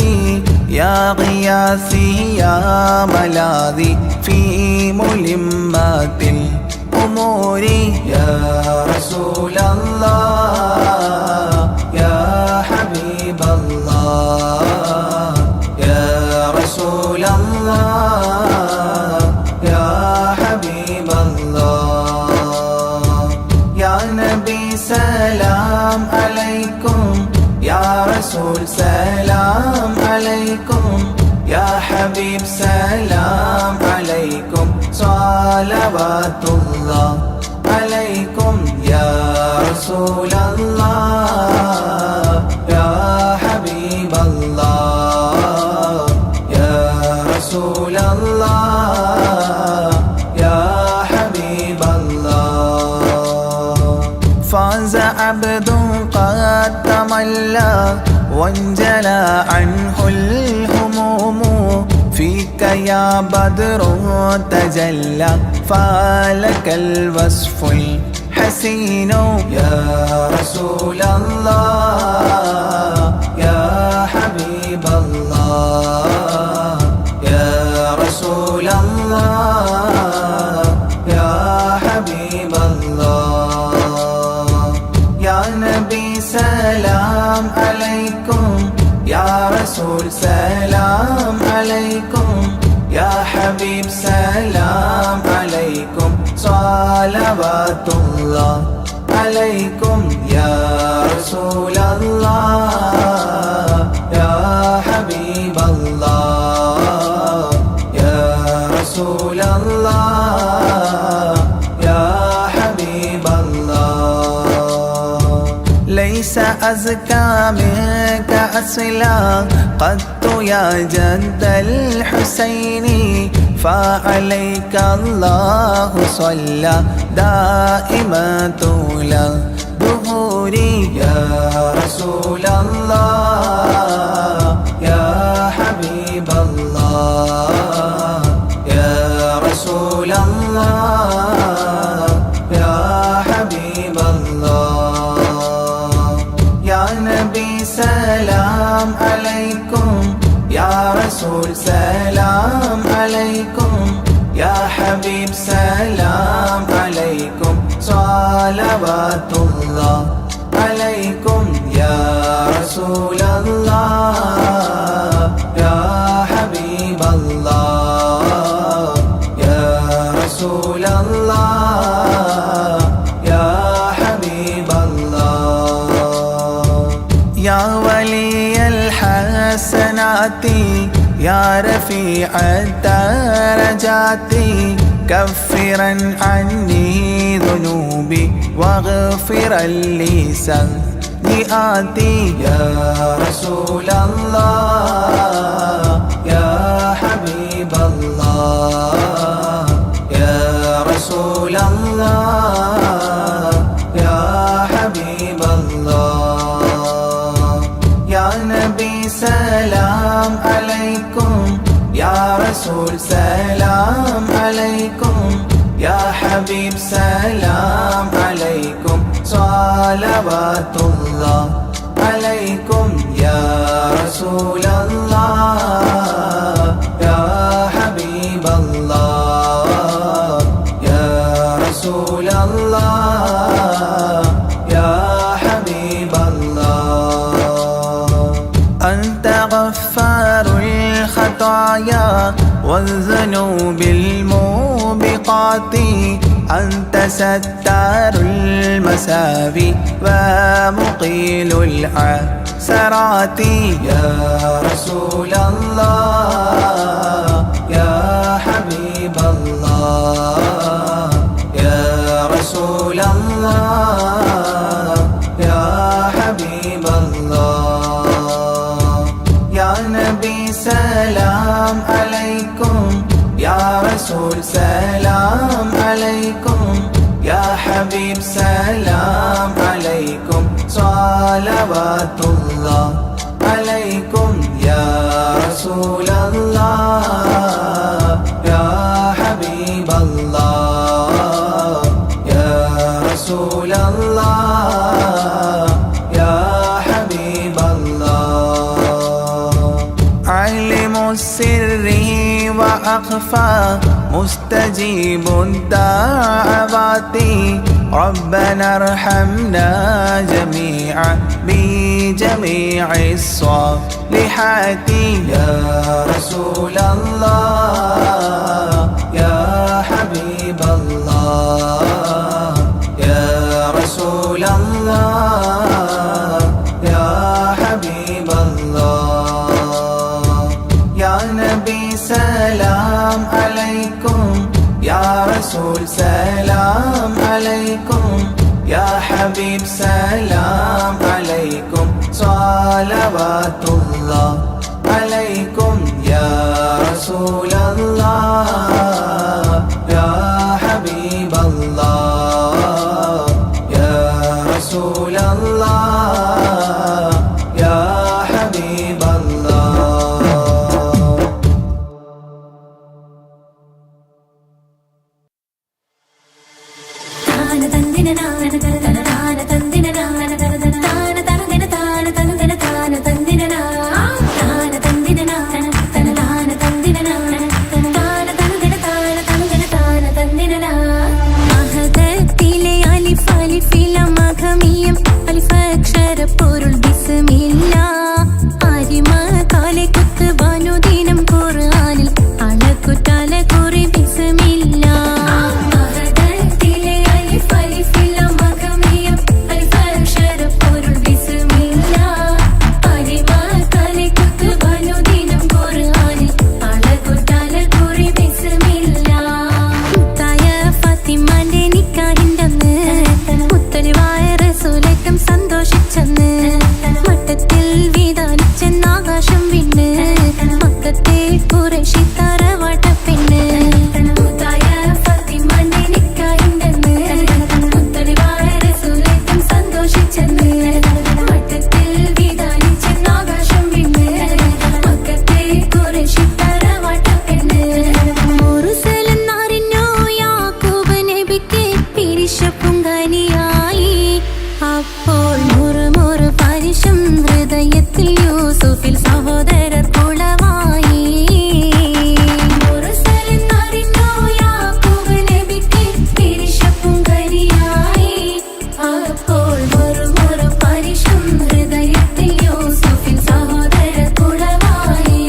يا غياثي يا ملاذي في ملمات الأمور يا رسول الله يا حبيب الله يا رسول الله يا حبيب الله يا نبي سلام عليكم يا رسول سلام عليكم يا حبيب سلام عليكم صلوات الله عليكم يا رسول الله يا حبيب الله يا رسول الله يا حبيب الله فاز عبد قد تملى وانجلى عنه الهموم فيك يا بدر تجلى فلك الوصف الحسين يا رسول الله يا حبيب الله يا رسول الله يا حبيب الله يا نبي سلام عليكم يا رسول سلام عليكم يا حبيب سلام عليكم صلوات الله عليكم يا رسول الله يا حبيب الله يا رسول الله يا حبيب الله ليس أزكى منك أصلا قط يا جد الحسين فعليك الله صلى دائما طول الدهور يا رسول الله يا حبيب الله يا رسول الله يا حبيب الله يا نبي سلام عليكم يا رسول سلام عليكم يا حبيب سلام عليكم صلوات الله عليكم يا رسول الله يا حبيب الله يا رسول الله يا حبيب الله يا ولي الحسنات يا رفيع الدرجات كفرا عني ذنوبي واغفرا لي سيئاتي يا رسول الله يا حبيب الله يا رسول الله يا حبيب الله يا نبي سلام عليكم يا رسول سلام عليكم يا حبيب سلام عليكم صلوات الله عليكم يا رسول الله يا حبيب الله يا رسول الله يا حبيب الله أنت غفار الخطايا والذنوب الموبقات أنت ستار المساوي ومقيل العثرات يا رسول الله يا حبيب الله يا رسول الله يا حبيب الله يا نبي سلام عليكم يا رسول سلام عليكم يا حبيب سلام عليكم صلوات الله عليكم يا رسول الله يا حبيب الله يا رسول الله يا حبيب الله علم السر وأخفى مستجيب الدعوات ربنا ارحمنا جميعا بجميع الصالحات يا رسول الله يا حبيب الله يا رسول الله يا حبيب الله يا نبي سلام عليكم يا رسول سلام عليكم يا حبيب سلام عليكم صلوات الله عليكم يا رسول الله يا حبيب الله يا رسول الله يا حبيب الله അഹദത്തിലെ അലിഫ് അലിഫിലം അഖമിയം അലിഫ് അക്ഷരപ്പൊരുൾ ബിസ്മില്ലാ അരിമ കാലെ കുത്ത് ബനുദിനം ഖുർആനിൽ അളക്കുറ്റാല കുറി ബിസ്മില്ലാ അഹദത്തിലെ അലിഫ് അലിഫിലം അഖമിയം അലിഫ് അക്ഷരപ്പൊരുൾ ബിസ്മില്ലാ അരിമ കാലെ കുത്ത് ബനുദിനം ഖുർആനിൽ അളക്കുറ്റാല കുറി ബിസ്മില്ലാ മുത്തായ ഫാത്തിമാന്റെ നിക്കാഹിന്റന്ന് മുത്തലിവായ റസൂലേറ്റം സന്തോഷിച്ചെന്ന് മട്ടത്തിൽ വീതാനിച്ചെന്ന് ആകാശം വിണ്ണ് മക്കത്തെ ഖുറൈശി തറവാട്ടപ്പെണ്ണ് മുത്തായ ഫാത്തിമാന്റെ നിക്കാഹിന്റന്ന് മുത്തലിവായ റസൂലേറ്റം സന്തോഷിച്ചെന്ന് മട്ടത്തിൽ വീതാനിച്ചെന്ന് ആകാശം വിണ്ണ് മക്കത്തെ ഖുറൈശി തറവാട്ടപ്പെണ്ണ് മുറുസലെന്നറിഞ്ഞു യാക്കൂബ് നബിക്ക് പിരിശപ്പുങ്കനിയായി അപ്പോൾ മുറുമുറു പരിശം ഹൃദയത്തിൽ യൂസുഫിൽ സഹോദരർ കുളവായി മുറുസലെന്നറിഞ്ഞു യാക്കൂബ് നബിക്ക് പിരിശപ്പുങ്കനിയായി അപ്പോൾ മുറുമുറു പരിശം ഹൃദയത്തിൽ യൂസുഫിൽ സഹോദരർ കുളവായി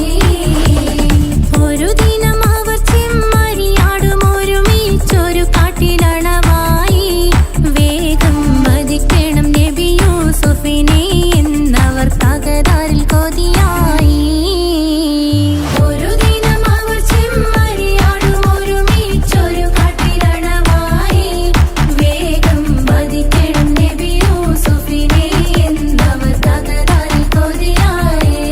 ഒരു ദിനം അവർ ചെമ്മരിയാടും ഒരുമിച്ചൊരു കാട്ടിലണവായി വേഗം വധിക്കണം നബി യൂസുഫിനെ എന്നവർ തകരാറിൽ കൊതിയായി ഒരു ദിനം അവർ ചെമ്മരിയാടും ഒരുമിച്ചൊരു കാട്ടിലണവായി വേഗം വധിക്കണം നബി യൂസുഫിനെ എന്നവർ തകരാറിൽ കൊതിയായി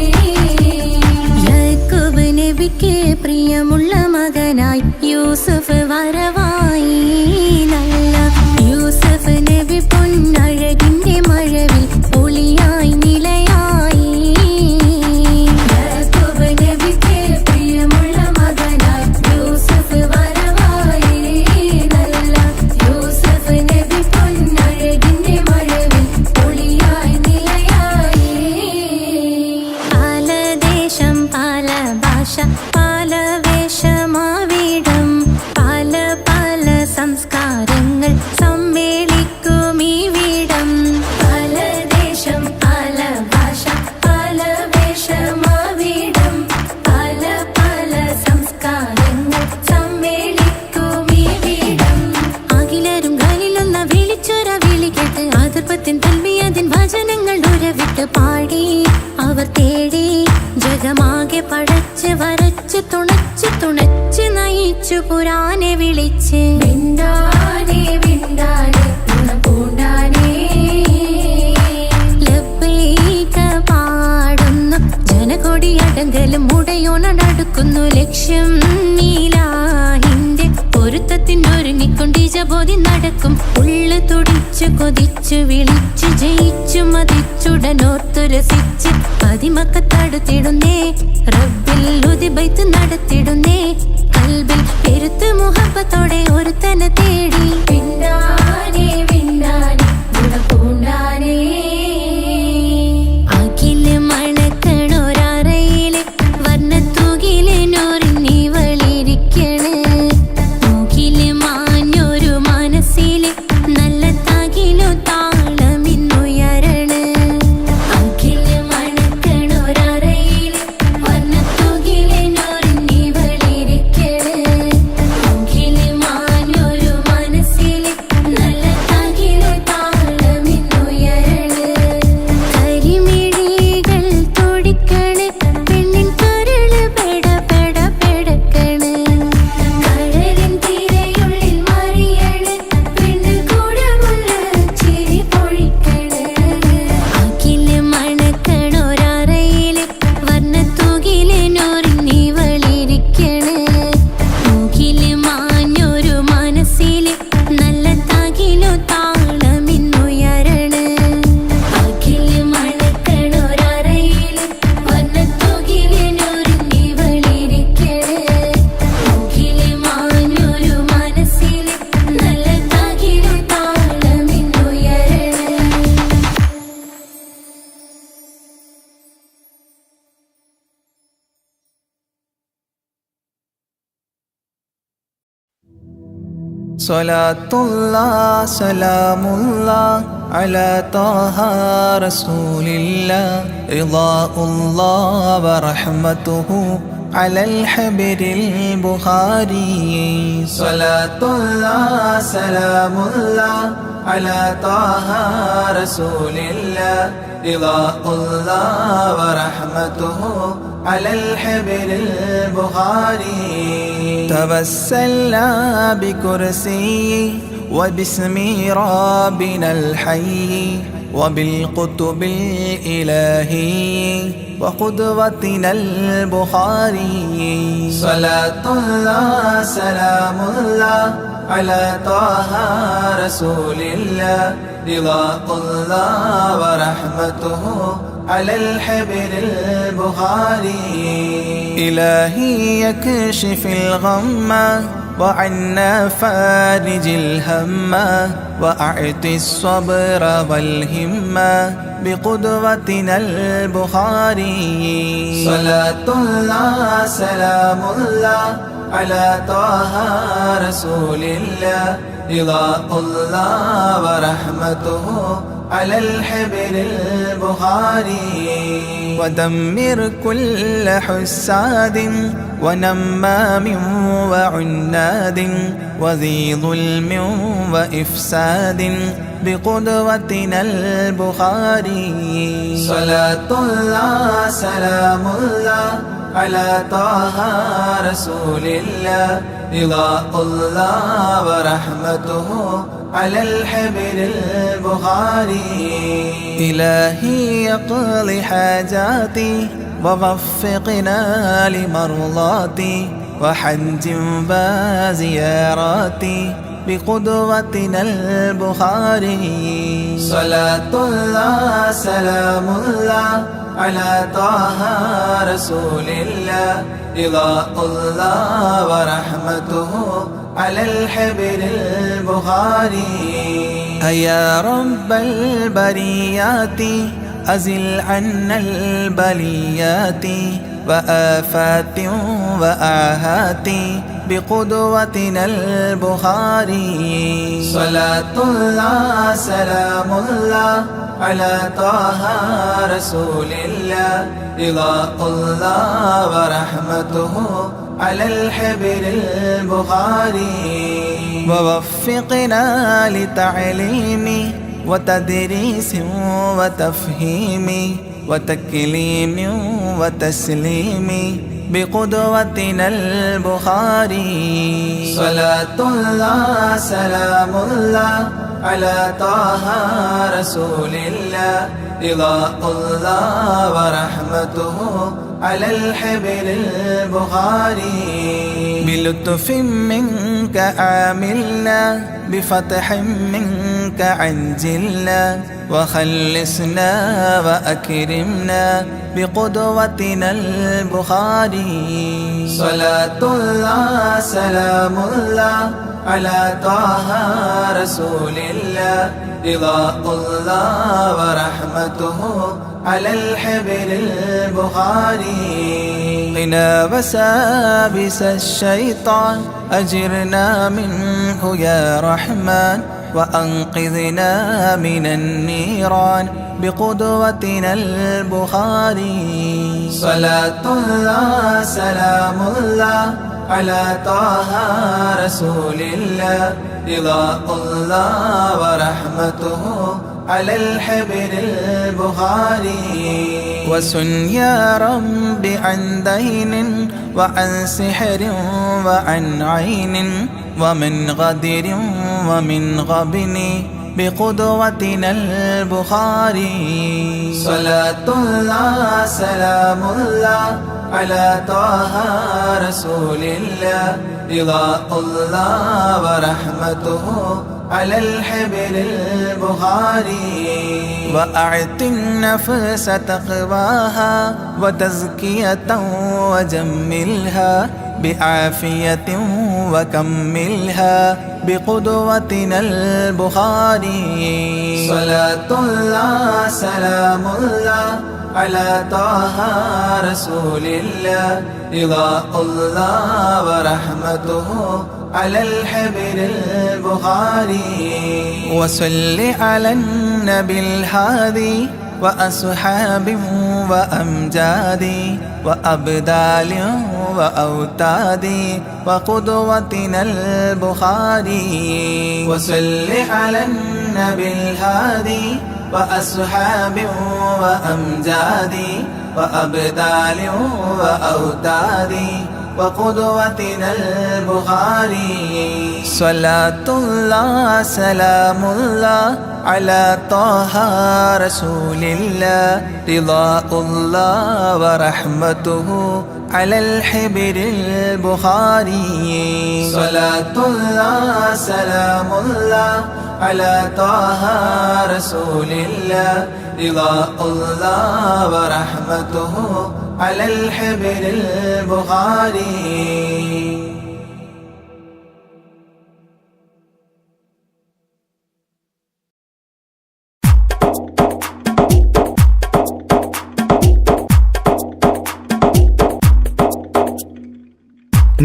യാക്കൂബ് നബിക്ക് പ്രിയമുള്ള മകനായി യൂസുഫ് വരവായി നല്ല യൂസുഫ് നബി പൊന്നഴകിന്റെ മഴവിൽ ഒളിയായി നിലയായി യാക്കൂബ് നബിക്ക് പ്രിയമുള്ള മകനായി യൂസുഫ് വരവായി നല്ല യൂസുഫ് നബി പൊന്നഴകിന്റെ മഴവിൽ ഒളിയായി നിലയായി ഭാഷ പല വേഷമാവിടം പല പല സംസ്കാരങ്ങൾ സമ്മേളിക്കും ഈ വീടം പല ദേശം പല ഭാഷ പല വേഷമാവിടം പല പല സംസ്കാരങ്ങൾ സമ്മേളിക്കും ഈ വീടം അഖിലരും ഗാലിലൊന്ന വിളിച്ചൊര വിളി കേട്ട് ആദർഭത്തിൻ തൽവിയതിൻ വചനങ്ങൾ ഉരവിട്ട് പാടി അവർ തേടി ജഗമാകെ പടച്ച് വരച്ച് തുണച്ച് നയിച്ചു പുരാനെ വിളിച്ച് വിണ്ടാനേ വിണ്ടാനേ പൂണ്ടാനേ ലബ്ബൈക പാടുന്നു ജനകൊടിയടങ്കലും മുടയോണടുക്കുന്നു ലക്ഷ്യം നീലാഹിന്റെ പൊരുത്തത്തിനൊരുങ്ങിക്കൊണ്ടിജബോധി നടക്കും ഉള്ളു തുടിച്ചു കൊതിച്ചു വിളിച്ചു ജയിച്ചു മതിച്ചുടനോർത്തു രസിച്ച് പതിമക്കത്തടുത്തിടുന്നേ റബ്ബിൽ ഉദിബൈത്ത് നടത്തിടുന്നേ കൽബിൽ പെരുത്ത് മുഹബത്തോടെ ഒരുത്തനെ തേടി വിണ്ടാനേ വിണ്ടാനേ ഗുണപൂണ്ടാനേ അഖില് മണക്കണൊരറയില് വർണ്ണത്തൂകില് നോറിഞ്ഞി വളിരിക്കണ് മൂക്കില് മാഞ്ഞൊരു മനസ്സില് നല്ല തകിലു താളമിന്നുയരണ അഖില് മണക്കണൊരറയില് വർണ്ണത്തൂകില് നോറിഞ്ഞി വളിരിക്കണ് മൂക്കില് മാഞ്ഞൊരു മനസ്സില് നല്ല തകിലു താളമിന്നുയരണ കരിമിഴികൾ തുടിക്കണ് പെണ്ണിൻ കരള് പെട പെട പെടക്കണ് കടലിൻ തിരയുള്ളിൽ മറിയണ് പെണ്ണ് കൂടമുള്ള ചിരി പൊഴിക്കണ് അഖില് മണക്കണൊരറയില് വർണ്ണത്തൂകില് നോറിഞ്ഞി വളിരിക്കണ് മൂക്കില് മാഞ്ഞൊരു മനസ്സില് നല്ല തകിലു താളമിന്നുയരണ അഖില് മണക്കണൊരറയില് വർണ്ണത്തൂകില് നോറിഞ്ഞി വളിരിക്കണ് മൂക്കില് മാഞ്ഞൊരു മനസ്സില് നല്ല തകിലു താളമിന്നുയരണ Salatullah, salamullah ala taha rasulillah Rida'ullah wa rahmatuhu ala al-habiril Bukhari Salatullah, salamullah ala taha rasulillah Rida'ullah wa rahmatuhu على الحبر البخاري توسلنا بكرسي وباسم ربنا الحي وبالقطب الإلهي وقدوتنا البخاري صلاة الله سلام الله على طه رسول الله رضا الله ورحمته على الحبر البخاري إلهي يكشف الغم وعنا فارج الهم وأعطي الصبر والهمة بقدوتنا البخاري صلاة الله سلام الله على طه رسول الله رضا الله ورحمته على الحبر البخاري ودمر كل حساد ونمام وعناد وذي ظلم وإفساد بقدوتنا البخاري صلاة الله سلام الله على طه رسول الله رضا الله ورحمته على الحبر البخاري إلهي يقضي حاجاتي ووفقنا لمرضاتي وحج وزياراتي بقدوتنا البخاري صلاة الله سلام الله على طه رسول الله رضا الله ورحمته على الحبر البخاري يا رب البريات أزل عنا البليات وآفات وآهات بقدوتنا البخاري صلاة الله سلام الله على طه رسول الله رضا الله ورحمته على الحبر البخاري ووفقنا لتعليم وتدريس وتفهيم وتكليم وتسليم بقدوتنا البخاري صلاة الله سلام الله على طه رسول الله رضا الله ورحمته على الحبر البخاري بلطف منك عاملنا بفتح منك عجلنا وخلصنا وأكرمنا بقدوتنا البخاري صلاة الله سلام الله على طه رسول الله رضا الله ورحمته على الحبر البخاري قنا وسابس الشيطان أجرنا منه يا رحمن وأنقذنا من النيران بقدوتنا البخاري صلاة الله سلام الله على طه رسول الله رضا الله ورحمته على الحبر البخاري وسن يا رب عن دين وعن سحر وعن عين ومن غدر ومن غبن بقدوتنا البخاري صلاة الله سلام الله على طه رسول الله رضا الله ورحمته على الحبر البخاري وأعط النفس تقواها وتزكية وجملها بعافية وكملها بقدوتنا البخاري صلاة الله سلام الله على طه رسول الله رضا الله ورحمته على الحبر البخاري وصل على النبي الهادي وأصحاب وأمجاد وأبدال وأوتاد وقدوتنا البخاري وصل على النبي الهادي وأصحاب وأمجاد وأبدال وأوتاد وقدوتنا البخاري صلاة الله سلام الله على طه رسول الله رضا الله ورحمته على الحبر البخاري صلاة الله سلام الله على طه رسول الله رضا الله ورحمته على الحبر البخاري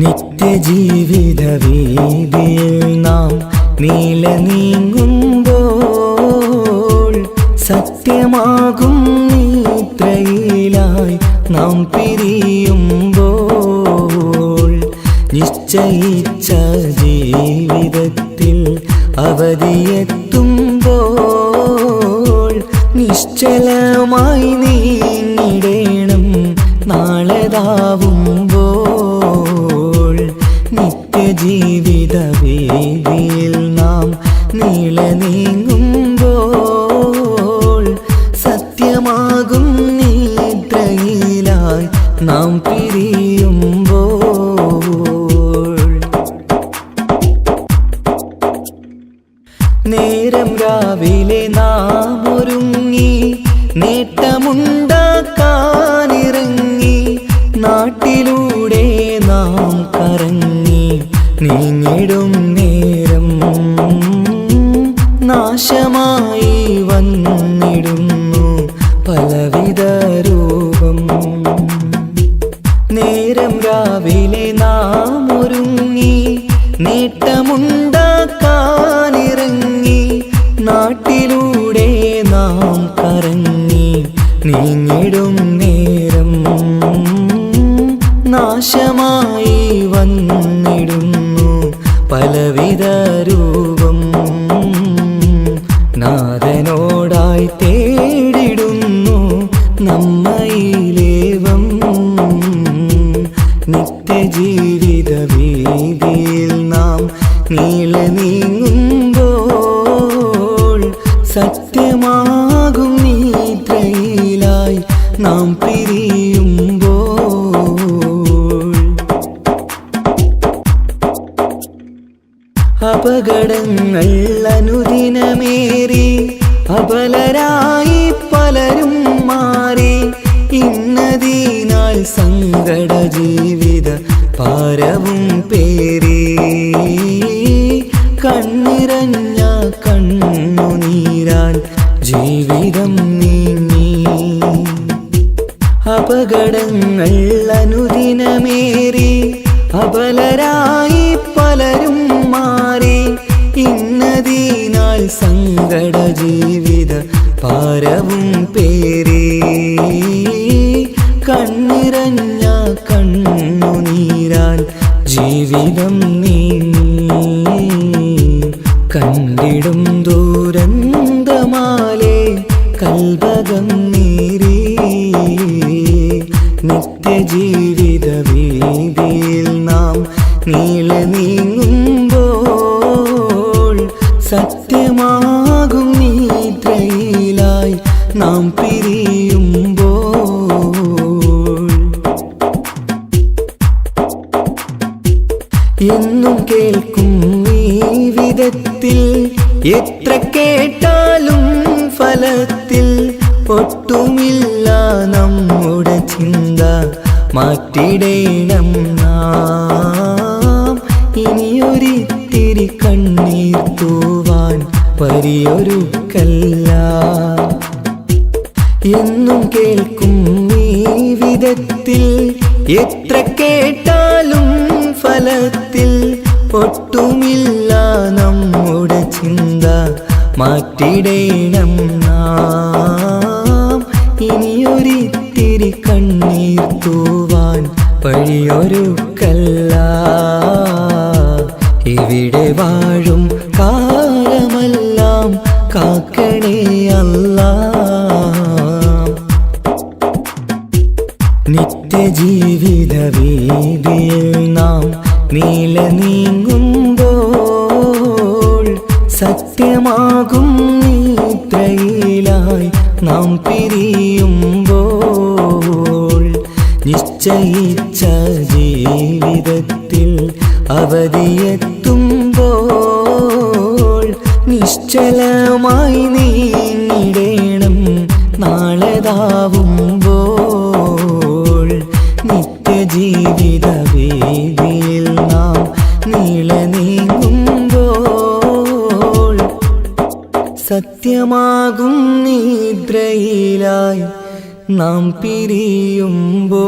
നിത്യജീവിത വീതിയിൽ നാം നീല നീങ്ങുമ്പോൾ സത്യമാകും നിദ്രയിലായി നാം പിരിയുമ്പോൾ നിശ്ചയിച്ച ജീവിതത്തിൽ അവധിയെത്തുമ്പോൾ നിശ്ചലമായി നീങ്ങിടേണം നാളെതാവുമ്പോൾ നിത്യജീവിത വേദിയിൽ നാം നീള നീങ്ങുമ്പോൾ സത്യമാകും നിദ്രയിലായി നാം പിരിയുമ്പോൾ നേരം രാവിലെ നാം ഒരുങ്ങി നേട്ടമുണ്ടാക്കാനിറങ്ങി നാട്ടിലൂടെ നാം കറങ്ങി നീങ്ങിടും നേരം നാശമായി വന്നിടുന്നു പലവിധ രൂപം നേരം രാവിലെ നാം ഒരുങ്ങി നേട്ടമുണ്ടാക്കാനിറങ്ങി നാട്ടിലൂടെ നാം കറങ്ങി നീങ്ങിടും നേരം നാശമായി വന്നിടുന്നു പലവിധ രൂപം നാഥനോടായി തേടിടുന്നു നമ്മയിലേവം നിത്യജീവിത വീതിയിൽ നാം നീളെ നീങ്ങുമ്പോൾ സത്യമാകും നിദ്രയിലായി നാം പിരിയുമ്പോൾ അപകടങ്ങൾ അനുദിനമേറി അബലരായി പലരും മാറി ഇന്നതിനാൽ സങ്കട ജീവിത പാരവും പേറി കണ്ണിറഞ്ഞ കണ്ണുനീരാൽ ജീവിതം നീങ്ങി അപകടങ്ങൾ അനുദിനമേറി അബലരായി പലരും മാറി ഇന്നതിനാൽ സങ്കട ജീവിത പാരവും പേറി കണ്ണിറഞ്ഞ കണ്ണുനീരാൽ ജീവിതം നീങ്ങി കണ്ടിടും ദൂരന്തമാലേ കൽവകം നീറി നിത്യജീവിത വീതിയിൽ നാം നീളെ നീങ്ങുമ്പോൾ സത്യമാകും നിദ്രയിലായി നാം പിരിയുമ്പോൾ എന്നും കേൾക്കും ഈ വിധത്തിൽ എത്ര കേട്ടാലും ഫലത്തിൽ ഒട്ടുമില്ല നമ്മുടെ ചിന്ത മാറ്റിടേണം നാം ഇനിയൊരിത്തിരി കണ്ണീർ തൂവാൻ പരിയൊരുക്കല്ല എന്നും കേൾക്കും ഈ വിധത്തിൽ എത്ര കേട്ടാലും ഫലത്തിൽ ഒട്ടുമില്ല നമ്മുടെ ചിന്ത മാറ്റിടേണം നാം ഇനിയൊരിത്തിരി കണ്ണീർ തൂവാൻ വഴിയൊരുക്കല്ല ഇവിടെ വാഴും കാലമെല്ലാം കാക്കണേ അല്ലാ നിത്യജീവിത വീതിയിൽ നാം നീളെ നീങ്ങുമ്പോൾ സത്യമാകും നിദ്രയിലായി നാം പിരിയുമ്പോൾ നിശ്ചയിച്ച ജീവിതത്തിൽ അവധിയെത്തുമ്പോൾ നിശ്ചലമായി നീങ്ങിടേണം നാളെതാവുമ്പോൾ നിത്യജീവിത വേദിയിൽ നാം നീളെ നീങ്ങുമ്പോൾ സത്യമാകും നിദ്രയിലായി നാം പിരിയുമ്പോൾ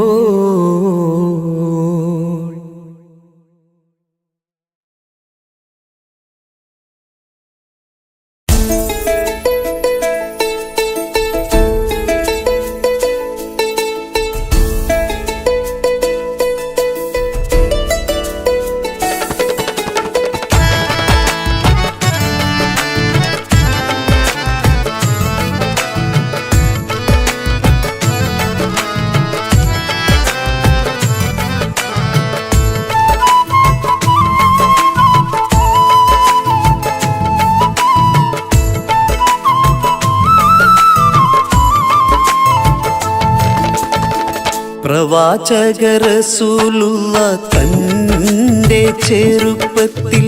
പ്രവാചക റസൂലുള്ള തന്റെ ചെറുപ്പത്തിൽ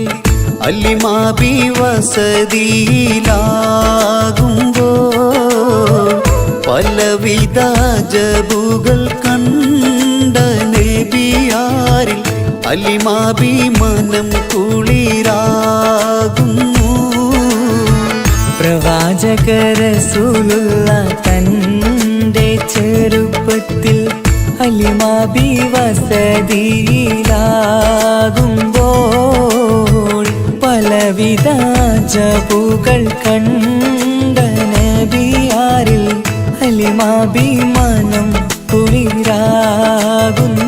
അലിമാബി വസതിയിലാകുമ്പോൾ പലവിധ ജബുകൾ കണ്ട നബിയാരിൽ അലിമാബി മനം കുളിരാകുന്നു. പ്രവാചക റസൂലുള്ള തന്റെ ചെറുപ്പത്തിൽ അലിമാബി വസതിയിലാകുമ്പോൾ പലവിധ ജബുകൾ കണ്ട നബിയാരിൽ അലിമാബി മനം കുളിരാകുന്നു.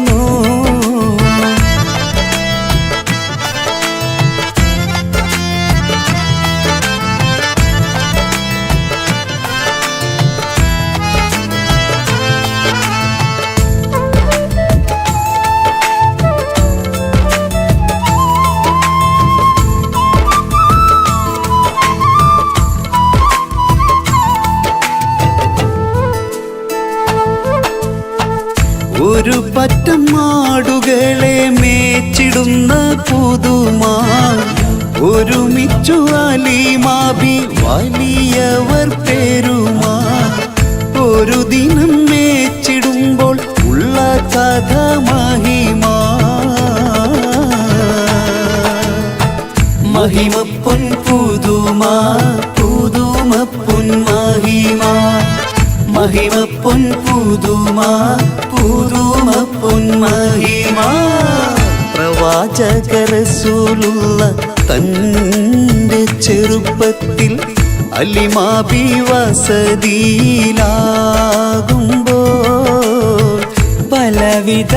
ഒരു പറ്റം മാടുകളെ മേച്ചിടുന്ന പുതുമാ ഒരുമിച്ചു അലിമാബി വലിയവർ പേരുമാ. ഒരു ദിനം മേച്ചിടുമ്പോൾ ഉള്ള കഥ മഹിമാ. മഹിമപ്പൊൻ പുതുമാ പുതുമപ്പൊൻ മഹിമാ. മഹിമപ്പൊൻ പുതുമാ പുതുമപ്പൊൻ മഹിമാ. പ്രവാചക റസൂലുള്ള തന്റെ ചെറുപ്പത്തിൽ അലിമാബി വസതിയിലാകുമ്പോൾ പലവിധ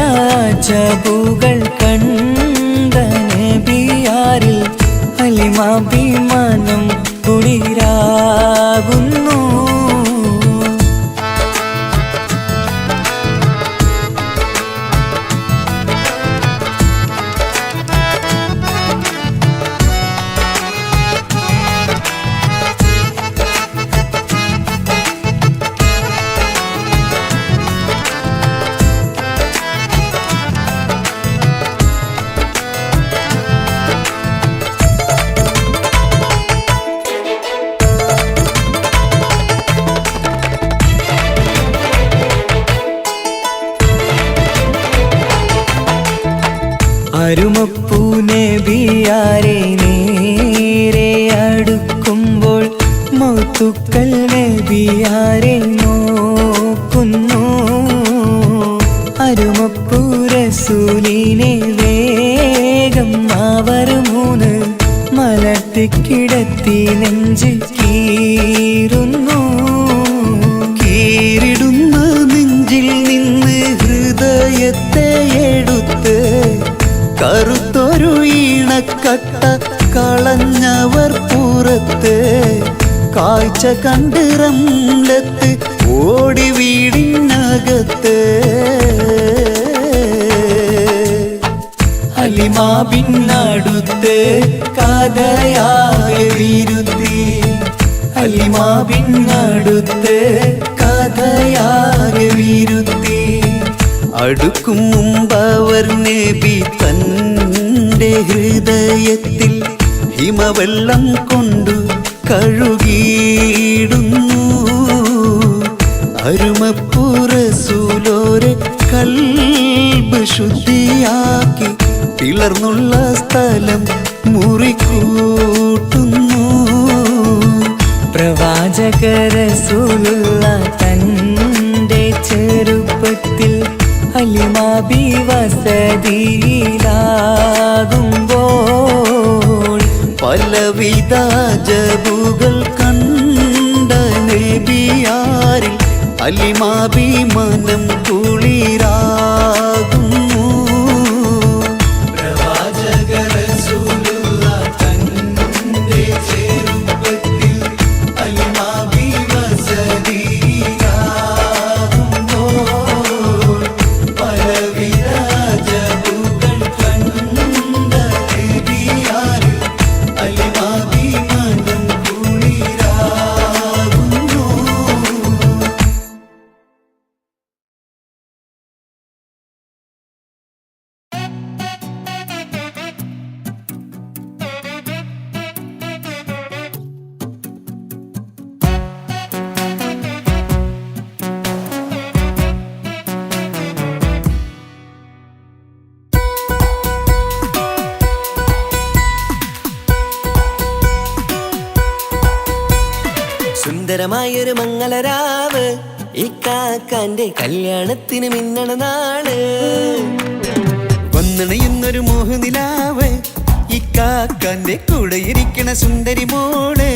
ജബുകൾ കണ്ട നബിയാരിൽ അലിമാബി മനം കുളിരാകുന്നു. അരുമപ്പൂ നബിയാരെ നേരെ അടുക്കുമ്പോൾ മൗത്തുക്കൾ നബിയാരെ നോക്കുന്നു. അരുമപ്പൂ റസൂലിനെ വേഗം അവർ മൂന്ന് മലർത്തിക്കിടത്തി നെഞ്ച് കീറുന്നു. കീറിടുന്ന നെഞ്ചിൽ നിന്ന് ഹൃദയത്തെ എടുത്ത് കറുത്തൊരു ഈണക്കട്ട കളഞ്ഞവർ പുറത്ത്. കാഴ്ച കണ്ട് റംലത്ത് ഓടി വീടിനകത്ത്. അലിമാബിനടുത്ത് കഥയാകെ വിരുത്തി. അലിമാബിനടുത്ത് കഥയാകെ വിരുത്തി. അടുക്കും മുമ്പവർ നബി തന്റെ ഹൃദയത്തിൽ ഹിമവെള്ളം കൊണ്ടു കഴുകിയിടുന്നു. അരുമപ്പൂ റസൂലോരെ കൽബ് ശുദ്ധിയാക്കി പിളർന്നുള്ള സ്ഥലം മുറിക്കൂട്ടുന്നു. പ്രവാചക റസൂലുള്ള തന്റെ ചെറുപ്പത്തിൽ അലിമാബി വസതിയിലാകുമ്പോൾ പലവിധ ജബുകൾ കണ്ട നബിയാരിൽ അലിമാബി മനം കുളിരാകുന്നു. പ്രവാചക റസൂലുള്ള തന്റെ ചെറുപ്പത്തിൽ അലിമാബി വസതിയിലാകുമ്പോൾ പലവിധ ജബുകൾ കണ്ട നബിയാരിൽ അലിമാബി മനം കുളിരാകുന്നു. സുന്ദരമായൊരു മംഗളരാവ് ഇക്കാക്കാന്റെ കല്യാണത്തിന് മിന്നണ നാള്. വന്നണയുന്നൊരു മോഹനിലാവ് ഇക്കാക്കാന്റെ കൂടെ ഇരിക്കണ സുന്ദരി മോള്.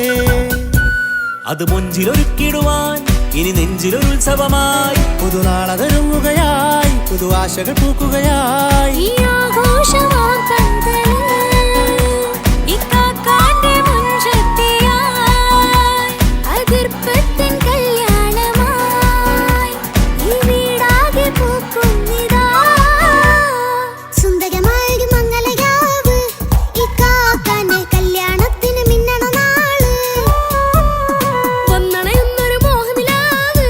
അത് മുഞ്ചിലൊരുക്കിടുവാൻ ഇനി നെഞ്ചിലൊരു ഉത്സവമായി പുതുനാളതൊരുങ്ങുകയായി പുതുവാശകൾ പൂക്കുകയായി. ഈ ആഘോഷമാം പന്തലിൽ ഇക്കാക്കാന്റെ മുൻചെത്തിയായി അതിർപ്പത്തിൻ കല്യാണമായി ഈ വീടാകെ പൂക്കുന്നിതാ. സുന്ദരമായൊരു മംഗലയാവ് ഇക്കാക്കാന്റെ കല്യാണത്തിന് മിന്നണ നാള്. വന്നണയുന്നൊരു മോഹനിലാവ്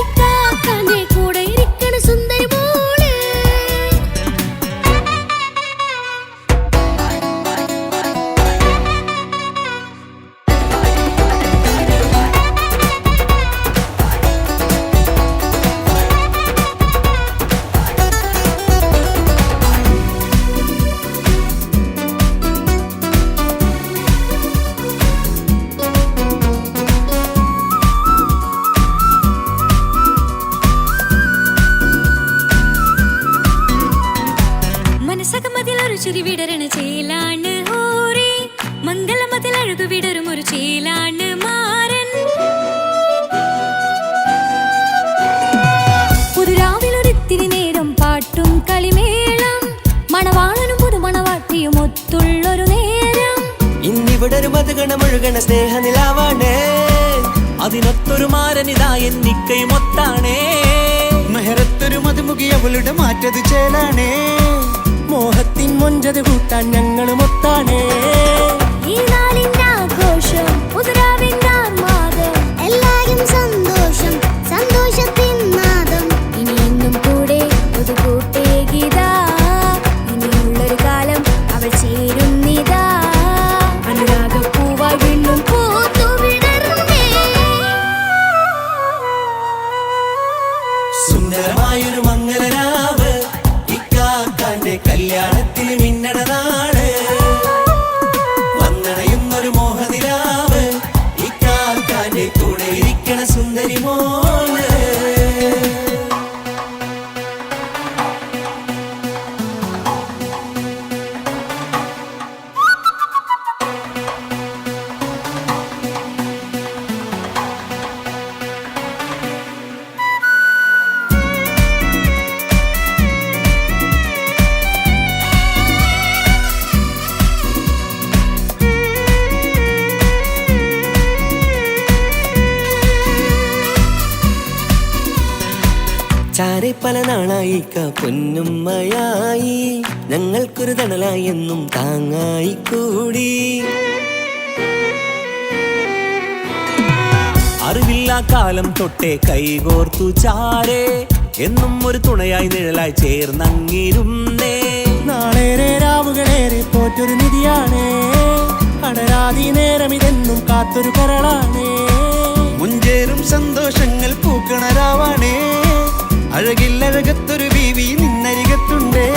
ഇക്കാക്കാന്റെ കൂടെ ഇരിക്കണ സുന്ദരി മോള്. മനസകമതിലൊരു ചിരി വിടരണ ചേലാണ് ഹോറി മംഗളമതിൽ അഴകു വിടരും ഒരു ചേലാണ് മാരൻ. പുതുരാവിലൊരിത്തിരി നേരം പാട്ടും കളിമേളം മണവാളനും പുതുമണവാട്ടിയും ഒത്തുള്ളൊരു നേരം. ഇന്നിവിടെ ഒരു മധുഗണമൊഴുകണ സ്നേഹനിലാവാണ്. അതിനൊത്തൊരു മാരനിതാ എന്നിക്കയും ഒത്താണേ. മെഹറത്തൊരു മധുമുഖി അവളുടെ മാറ്റത് ചേലാണേ. മോഹത്തിൻ മൊഞ്ചത് കൂട്ടാൻ ഞങ്ങളും ഒത്താണേ. ഈ നാളിന്റെ ആഘോഷം പുതുരാവിന്റെ ആർമാദം എല്ലാരും സന്തോഷം സന്തോഷത്തിൻ നാദം. ഇനി എന്നും കൂടെ പുതുകൂട്ടേ ഗീതാ ഇനിയുള്ളൊരു കാലം അവൾ ചേരുന്നിതാ. അനുരാഗപ്പൂവായി വീണ്ടും പൂത്തു വിടർന്നേ. സുന്ദരമായൊരു മംഗലരാവ് ഇക്കാക്കാന്റെ കല്യാണത്തിന് മിന്നണ നാള്. വന്നണയുന്നൊരു മോഹനിലാവ് ഇക്കാക്കാന്റെ കൂടെ ഇരിക്കണ സുന്ദരി മോള്. ചാരെ പല നാളായി പൊന്നുമ്മയായി ഞങ്ങൾക്കൊരു തണലായി എന്നും താങ്ങായി കൂടി. അറിവില്ലാ കാലം തൊട്ടേ കൈകോർത്തു ചാരേ എന്നും ഒരു തുണയായി നിഴലായി ചേർന്നങ്ങിരുന്നേ. നാളേറെ രാവുകളേറെ പോറ്റൊരു നിധിയാണേ. അടരാതി നേരം ഇതെന്നും കാത്തൊരു കരളാണേ. മുഞ്ചേറും സന്തോഷങ്ങൾ പൂക്കണരാവാണേ. അഴകില്ലഴകത്തൊരു ബീവി നിന്നരികത്തുണ്ടേ.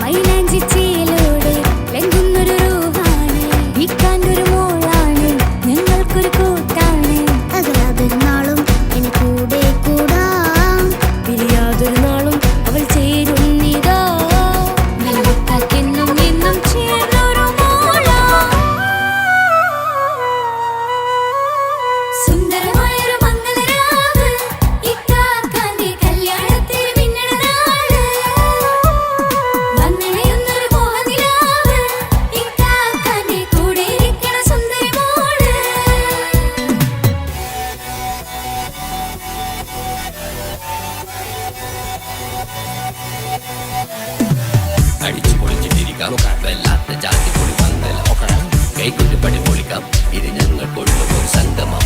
മൈലാഞ്ചിച്ചേലോടെ ലംഘുന്നൊരു റൂഹാണ് ഇക്കാന്റൊരു മോളാണ് ഞങ്ങൾക്കൊരു കൂട്ടാണ്. അകലാതൊരു നാളും ഇനി കൂടെ കൂടാം പിരിയാതൊരു നാളും അവൾ ചേരുന്നിതാ. നൽകിക്കാക്കെന്നും എന്നും ചേർന്നൊരു മോളാ. സുന്ദരമായൊരു മംഗളരാവ് ഇക്കാക്കാന്റെ കല്യാണത്തിന് മിന്നണ നാള്. വന്നണയുന്നൊരു മോഹനിലാവ് ഇക്കാക്കാന്റെ കൂടെ ഇരിക്കണ സുന്ദരി മോള്. അടിച്ചു പൊളിച്ചിട്ടിരിക്കാം വല്ലാത്ത ജാതി പൊളി പന്തൽ കൈകൊണ്ട് പണി പൊളിക്കാം. ഇത് ഞങ്ങൾ കൊള്ളും ഒരു സംഗമം.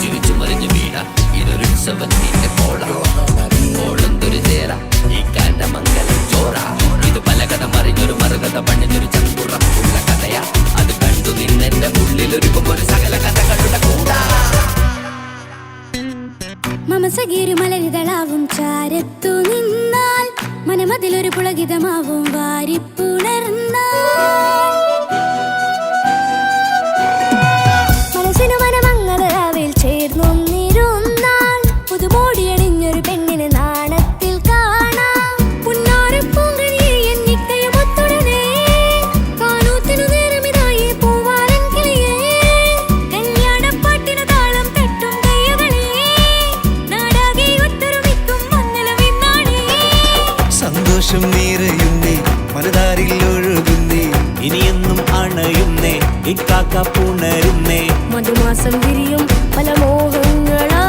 ചിരിച്ചു മറിഞ്ഞു വീണ ഇതൊരു ഉത്സവത്തിന്റെ കോളന്തൊരു ചേര ഈ കാണ്ട മംഗലം ചോറ. ഇത് പല കഥ മറിഞ്ഞൊരു മറുകഥ പണിഞ്ഞൊരു ചങ്കുറപ്പുള്ള കഥയാ. അത് കണ്ടു നിന്നെന്റെ ഉള്ളിലൊരുക്കും ഒരു സകല കഥകളുടെ കൂടാ. മമസഗീരു മലരിതളാവും ചാരത്തു നിന്നാൽ മനമതിലൊരു പുളകിതമാവും വാരിപ്പുണർന്നാൽ. മനസ്സിനു മനമംഗളരാവിൽ ചേർന്നൊന്നിരുന്നാൽ പുതുമോ സന്തോഷം നിറയുന്നേ മനതാരിൽ ഒഴുകുന്നേ ഇനിയെന്നും അണയുന്നേ ഇക്കാക്ക പുണരുന്നേ മധുമാസം വിരിയും പല മോഹങ്ങളാ